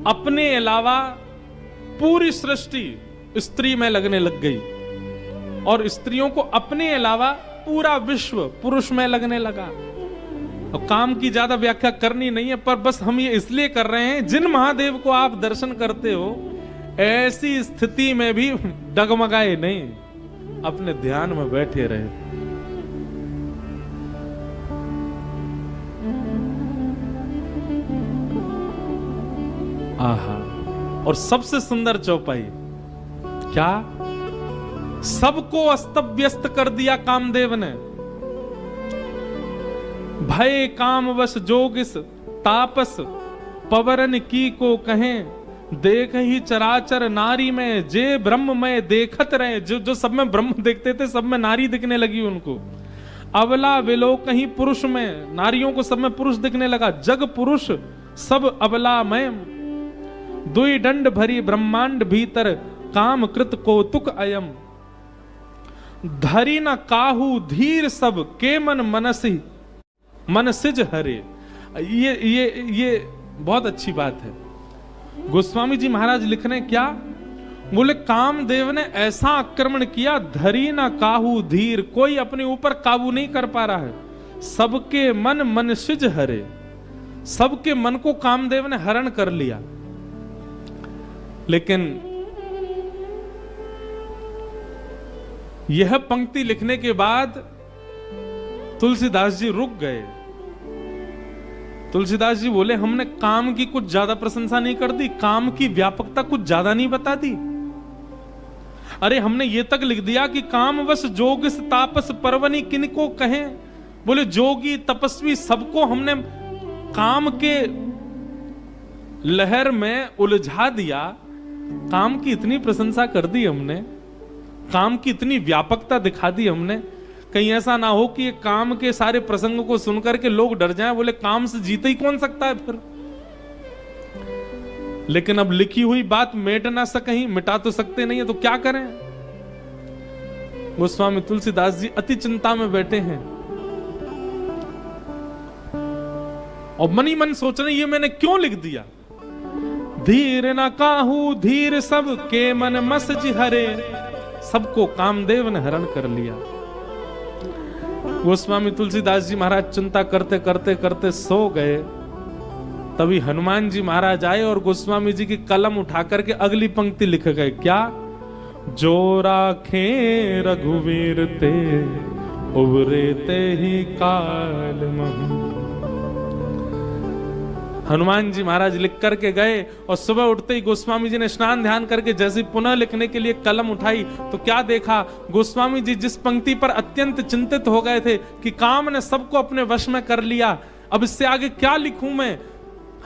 अपने अलावा पूरी सृष्टि स्त्री में लगने लग गई, और स्त्रियों को अपने अलावा पूरा विश्व पुरुष में लगने लगा। और काम की ज्यादा व्याख्या करनी नहीं है, पर बस हम ये इसलिए कर रहे हैं, जिन महादेव को आप दर्शन करते हो ऐसी स्थिति में भी डगमगाए नहीं, अपने ध्यान में बैठे रहे। आहा, और सबसे सुंदर चौपाई क्या, सबको अस्त व्यस्त कर दिया कामदेव ने। भय काम वश जोगिस तापस, पवरन की को कहें, देख ही चराचर नारी में, जे ब्रह्म में देखत रहे। जो सब में ब्रह्म देखते थे, सब में नारी दिखने लगी उनको। अबला विलोक ही पुरुष में, नारियों को सब में पुरुष दिखने लगा। जग पुरुष सब अबला में, दुई दंड भरी ब्रह्मांड भीतर, काम कृत कौतुक अयम। धरी न काहू धीर सब, के मन मनसी मन सिज हरे। ये बहुत अच्छी बात है। गोस्वामी जी महाराज लिख रहे हैं क्या, बोले कामदेव ने ऐसा आक्रमण किया, धरी न काहू धीर, कोई अपने ऊपर काबू नहीं कर पा रहा है। सबके मन मन सिज हरे, सबके मन को कामदेव ने हरण कर लिया। लेकिन यह पंक्ति लिखने के बाद तुलसीदास जी रुक गए। तुलसीदास जी बोले, हमने काम की कुछ ज्यादा प्रशंसा नहीं कर दी, काम की व्यापकता कुछ ज्यादा नहीं बता दी। अरे हमने ये तक लिख दिया कि कामवश जोगिस तापस परवनी किनको कहें। बोले जोगी तपस्वी सबको हमने काम के लहर में उलझा दिया। काम की इतनी प्रशंसा कर दी हमने, काम की इतनी व्यापकता दिखा दी हमने। कहीं ऐसा ना हो कि ये काम के सारे प्रसंगों को सुनकर के लोग डर जाएं, बोले काम से जीते ही कौन सकता है फिर। लेकिन अब लिखी हुई बात मिट ना सके, मिटा तो सकते नहीं है, तो क्या करें। गोस्वामी तुलसीदास जी अति चिंता में बैठे हैं और मन ही मन सोच रहे ये मैंने क्यों लिख दिया। धीर न काहू धीर सब के मन मसज हरे, सबको कामदेव ने हरण कर लिया। गोस्वामी तुलसीदास जी महाराज चिंता करते करते करते सो गए। तभी हनुमान जी महाराज आए और गोस्वामी जी की कलम उठा करके अगली पंक्ति लिख गए। क्या, जो राखे रघुवीर ते, उबरे ते ही काल महु। हनुमान जी महाराज लिख करके गए और सुबह उठते ही गोस्वामी जी ने स्नान ध्यान करके जैसे पुनः लिखने के लिए कलम उठाई तो क्या देखा, गोस्वामी जी जिस पंक्ति पर अत्यंत चिंतित हो गए थे कि काम ने सबको अपने वश में कर लिया, अब इससे आगे क्या लिखूं मैं।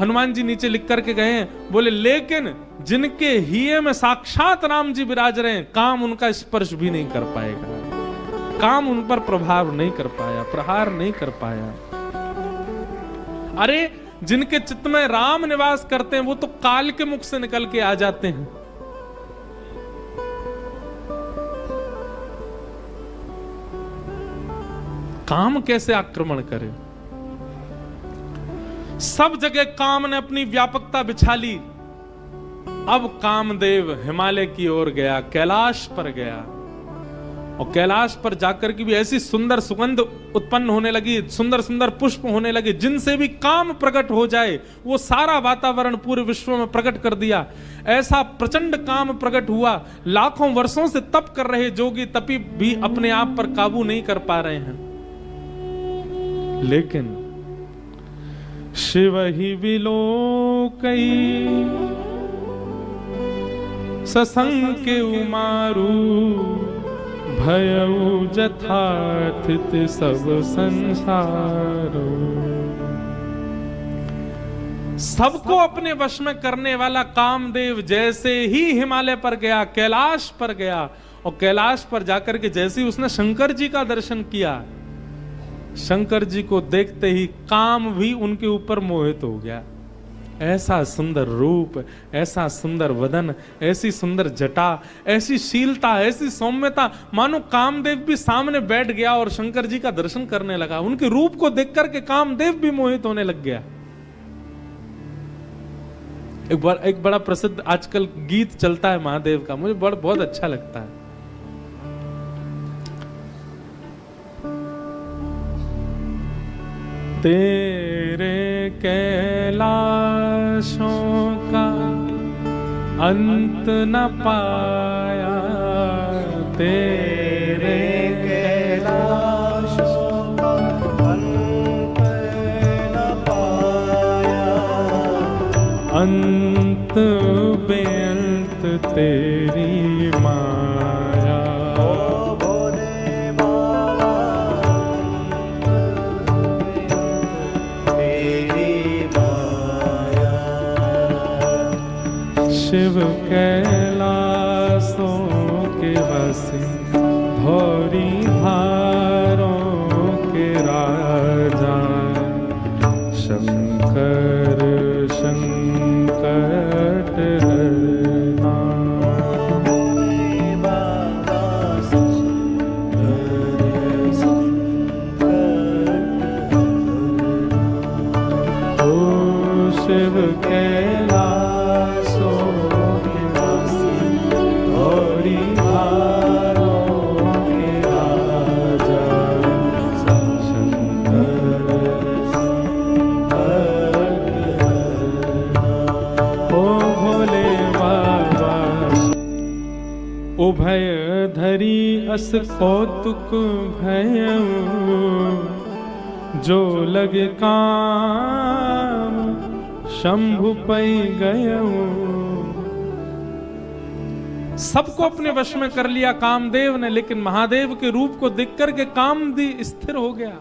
हनुमान जी नीचे लिख करके गए हैं, बोले लेकिन जिनके हिये में साक्षात राम जी विराज रहे हैं, काम उनका स्पर्श भी नहीं कर पाएगा, काम उन पर प्रभाव नहीं कर पाया, प्रहार नहीं कर पाया। अरे जिनके चित्त में राम निवास करते हैं वो तो काल के मुख से निकल के आ जाते हैं। काम कैसे आक्रमण करे? सब जगह काम ने अपनी व्यापकता बिछा ली। अब कामदेव हिमालय की ओर गया, कैलाश पर गया, और कैलाश पर जाकर के भी ऐसी सुंदर सुगंध उत्पन्न होने लगी, सुंदर सुंदर पुष्प होने लगे, जिनसे भी काम प्रकट हो जाए वो सारा वातावरण पूरे विश्व में प्रकट कर दिया। ऐसा प्रचंड काम प्रकट हुआ, लाखों वर्षों से तप कर रहे जोगी तपी भी अपने आप पर काबू नहीं कर पा रहे हैं। लेकिन शिव ही विलोकई ससंके उमारू भयउ जथाथित सब संसारो। सबको अपने वश में करने वाला कामदेव जैसे ही हिमालय पर गया, कैलाश पर गया, और कैलाश पर जाकर के जैसे ही उसने शंकर जी का दर्शन किया, शंकर जी को देखते ही काम भी उनके ऊपर मोहित हो गया। ऐसा सुंदर रूप, ऐसा सुंदर वदन, ऐसी सुंदर जटा, ऐसी शीलता, ऐसी सौम्यता, मानो कामदेव भी सामने बैठ गया और शंकर जी का दर्शन करने लगा। उनके रूप को देख करके कामदेव भी मोहित होने लग गया। एक बड़ा प्रसिद्ध आजकल गीत चलता है महादेव का, मुझे बहुत अच्छा लगता है। तेरे कैलाशों का अंत न पाया, तेरे कैलाशों का अंत न पाया, अंत बेअंत तेरी माया। शिव कैलाशों के वासी, भौरी धारों के राजा, शंकर संकट हरना। ओ शिव कैलाश भय धरी अस कौतुक भयउ, जो लगे काम शंभु पै गयउ। सबको अपने वश में कर लिया कामदेव ने, लेकिन महादेव के रूप को देख करके कामदेव स्थिर हो गया।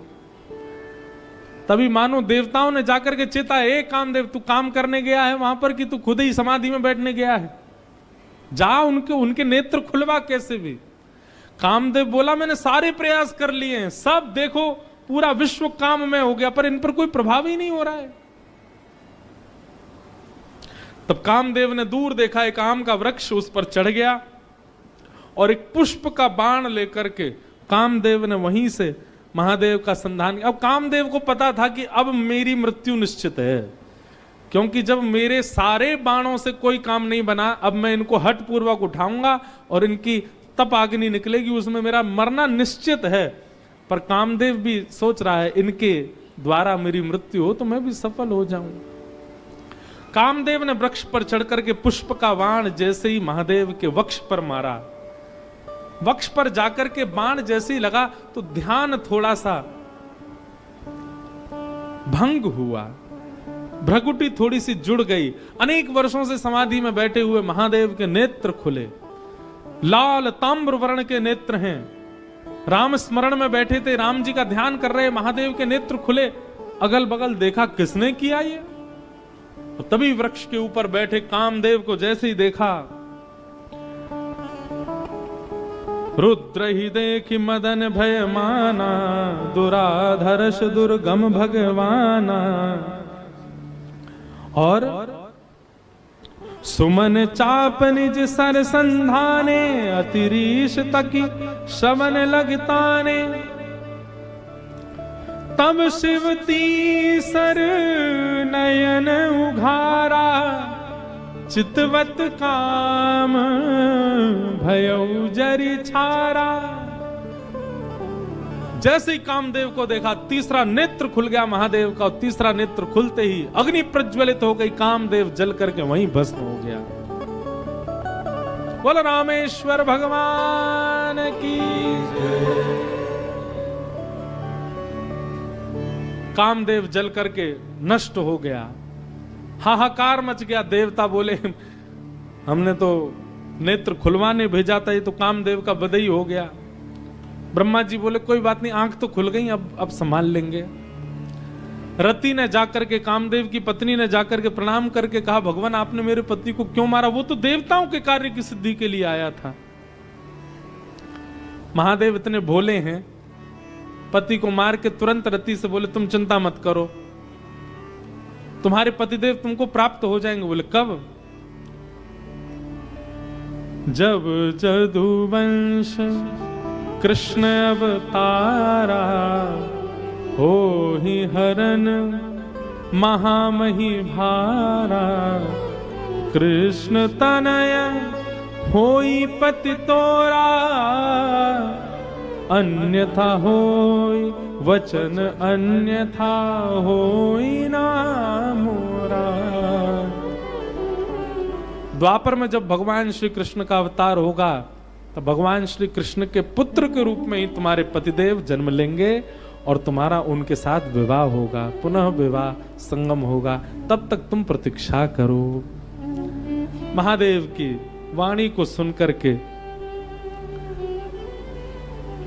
तभी मानो देवताओं ने जाकर के चेता, ए कामदेव तू काम करने गया है वहां पर कि तू खुद ही समाधि में बैठने गया है? जा उनके नेत्र खुलवा कैसे भी। कामदेव बोला मैंने सारे प्रयास कर लिए हैं, सब देखो पूरा विश्व काम में हो गया, पर इन पर कोई प्रभाव ही नहीं हो रहा है। तब कामदेव ने दूर देखा एक आम का वृक्ष, उस पर चढ़ गया और एक पुष्प का बाण लेकर के कामदेव ने वहीं से महादेव का संधान किया। अब कामदेव को पता था कि अब मेरी मृत्यु निश्चित है, क्योंकि जब मेरे सारे बाणों से कोई काम नहीं बना, अब मैं इनको हठ पूर्वक उठाऊंगा और इनकी तप अग्नि निकलेगी, उसमें मेरा मरना निश्चित है। पर कामदेव भी सोच रहा है इनके द्वारा मेरी मृत्यु हो तो मैं भी सफल हो जाऊं। कामदेव ने वृक्ष पर चढ़कर के पुष्प का बाण जैसे ही महादेव के वक्ष पर मारा, वक्ष पर जाकर के बाण जैसे ही लगा तो ध्यान थोड़ा सा भंग हुआ, भ्रकुटी थोड़ी सी जुड़ गई। अनेक वर्षों से समाधि में बैठे हुए महादेव के नेत्र खुले, लाल ताम्र वर्ण के नेत्र हैं। राम स्मरण में बैठे थे, राम जी का ध्यान कर रहे, महादेव के नेत्र खुले। अगल बगल देखा किसने किया ये, तो तभी वृक्ष के ऊपर बैठे कामदेव को जैसे ही देखा, रुद्र ही देखी मदन भय माना, दुराधर्ष दुर्गम भगवाना। और सुमन चाप निज सर संधाने, अतिरीश तकी शवन लगताने। तब शिव तीसर नयन उघारा, चितवत काम भयउ जरि छारा। जैसे ही कामदेव को देखा, तीसरा नेत्र खुल गया महादेव का, और तीसरा नेत्र खुलते ही अग्नि प्रज्वलित हो गई, कामदेव जल करके वहीं भस्म हो गया। बोलो रामेश्वर भगवान की जय। कामदेव जल करके नष्ट हो गया, हाहाकार मच गया। देवता बोले हमने तो नेत्र खुलवाने भेजा था, ये तो कामदेव का बदई हो गया। ब्रह्मा जी बोले कोई बात नहीं, आंख तो खुल गई, अब संभाल लेंगे। रति ने जाकर के, कामदेव की पत्नी ने जाकर के प्रणाम करके कहा, भगवान आपने मेरे पति को क्यों मारा? वो तो देवताओं के कार्य की सिद्धि के लिए आया था। महादेव इतने भोले हैं, पति को मार के तुरंत रति से बोले तुम चिंता मत करो, तुम्हारे पतिदेव तुमको प्राप्त हो जाएंगे। बोले कब? जब जदुवंश कृष्ण अवतारा, हो ही हरन महामही भारा। कृष्ण तनय होई पति तोरा, अन्यथा होई वचन अन्यथा होई ना मोरा। द्वापर में जब भगवान श्री कृष्ण का अवतार होगा, तो भगवान श्री कृष्ण के पुत्र के रूप में ही तुम्हारे पतिदेव जन्म लेंगे और तुम्हारा उनके साथ विवाह होगा, पुनः विवाह संगम होगा। तब तक तुम प्रतीक्षा करो। महादेव की वाणी को सुनकर के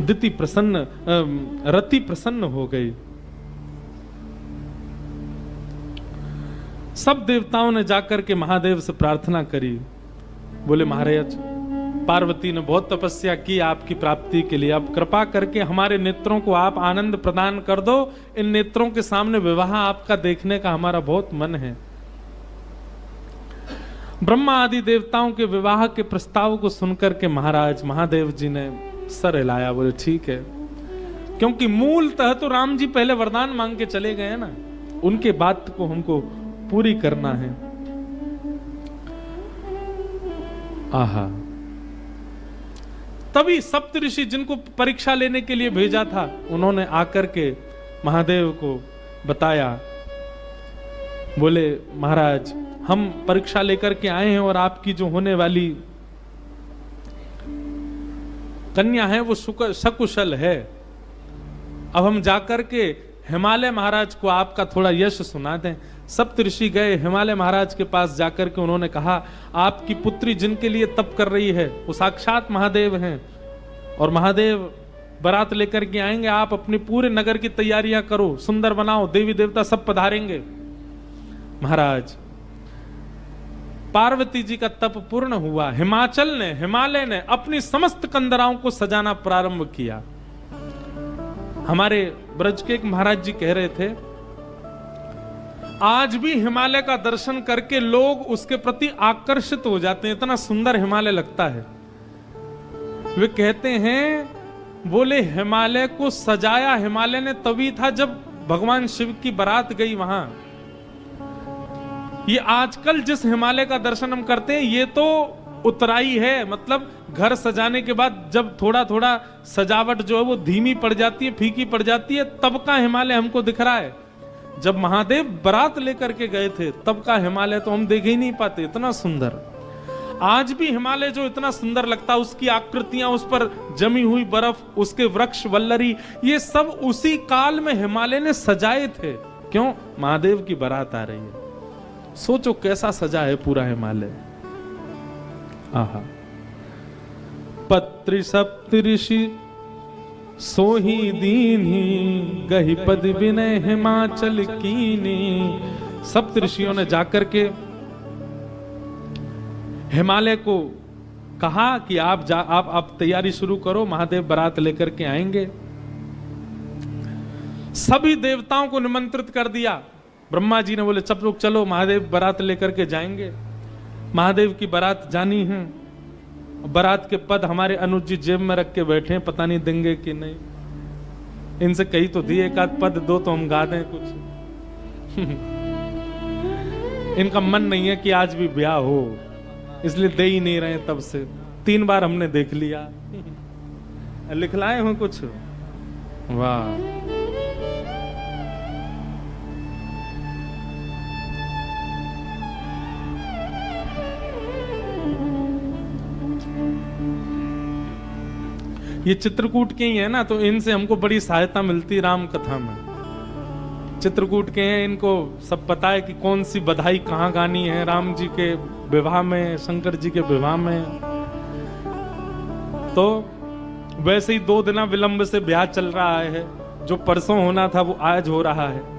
रति प्रसन्न हो गई। सब देवताओं ने जाकर के महादेव से प्रार्थना करी। बोले महाराज, पार्वती ने बहुत तपस्या की आपकी प्राप्ति के लिए, अब कृपा करके हमारे नेत्रों को आप आनंद प्रदान कर दो। इन नेत्रों के सामने विवाह आपका देखने का हमारा बहुत मन है। ब्रह्मा आदि देवताओं के विवाह के प्रस्ताव को सुनकर के महाराज महादेव जी ने सर हिलाया। बोले ठीक है, क्योंकि मूलतः तो राम जी पहले वरदान मांग के चले गए ना, उनके बात को हमको पूरी करना है। आहा, तभी सप्तऋषि जिनको परीक्षा लेने के लिए भेजा था, उन्होंने आकर के महादेव को बताया। बोले महाराज, हम परीक्षा लेकर के आए हैं और आपकी जो होने वाली कन्या है वो सकुशल है। अब हम जाकर के हिमालय महाराज को आपका थोड़ा यश सुना दें। सप्तऋषि गए हिमालय महाराज के पास, जाकर के उन्होंने कहा आपकी पुत्री जिनके लिए तप कर रही है वो साक्षात महादेव हैं, और महादेव बारात लेकर के आएंगे। आप अपने पूरे नगर की तैयारियां करो, सुंदर बनाओ, देवी देवता सब पधारेंगे। महाराज, पार्वती जी का तप पूर्ण हुआ। हिमालय ने अपनी समस्त कंदराओं को सजाना प्रारंभ किया। हमारे ब्रज के एक महाराज जी कह रहे थे, आज भी हिमालय का दर्शन करके लोग उसके प्रति आकर्षित हो जाते हैं, इतना सुंदर हिमालय लगता है। वे कहते हैं, बोले हिमालय को सजाया हिमालय ने तभी था जब भगवान शिव की बारात गई वहां। ये आजकल जिस हिमालय का दर्शन हम करते हैं ये तो उतराई है, मतलब घर सजाने के बाद जब थोड़ा थोड़ा सजावट जो है वो धीमी पड़ जाती है, फीकी पड़ जाती है, तब का हिमालय हमको दिख रहा है। जब महादेव बारात लेकर के गए थे तब का हिमालय तो हम देख ही नहीं पाते, इतना सुंदर। आज भी हिमालय जो इतना सुंदर लगता है, उसकी आकृतियां, उस पर जमी हुई बर्फ, उसके वृक्ष वल्लरी, ये सब उसी काल में हिमालय ने सजाए थे। क्यों? महादेव की बारात आ रही है। सोचो कैसा सजा है पूरा हिमालय। आहा, पत्रि सप्तऋषि सोही दीन्ही, गही पद विनय हिमाचल कीनी। सप्तऋषियों ने जाकर के हिमालय को कहा कि आप तैयारी शुरू करो, महादेव बारात लेकर के आएंगे। सभी देवताओं को निमंत्रित कर दिया। ब्रह्मा जी ने बोले सब लोग चलो, महादेव बारात लेकर के जाएंगे। महादेव की बारात जानी है। बारात के पद हमारे अनुज जी जेब में रख के बैठे हैं, पता नहीं देंगे कि नहीं। इनसे कही तो दिए एक आध पद दो तो हम गा दें कुछ। इनका मन नहीं है कि आज भी ब्याह हो, इसलिए दे ही नहीं रहे। तब से 3 बार हमने देख लिया। लिखलाए हो कुछ? वाह, ये चित्रकूट के ही है ना, तो इनसे हमको बड़ी सहायता मिलती राम कथा में। चित्रकूट के हैं, इनको सब पता है कि कौन सी बधाई कहाँ गानी है, राम जी के विवाह में, शंकर जी के विवाह में। तो वैसे ही 2 दिन विलंब से ब्याह चल रहा है। जो परसों होना था वो आज हो रहा है।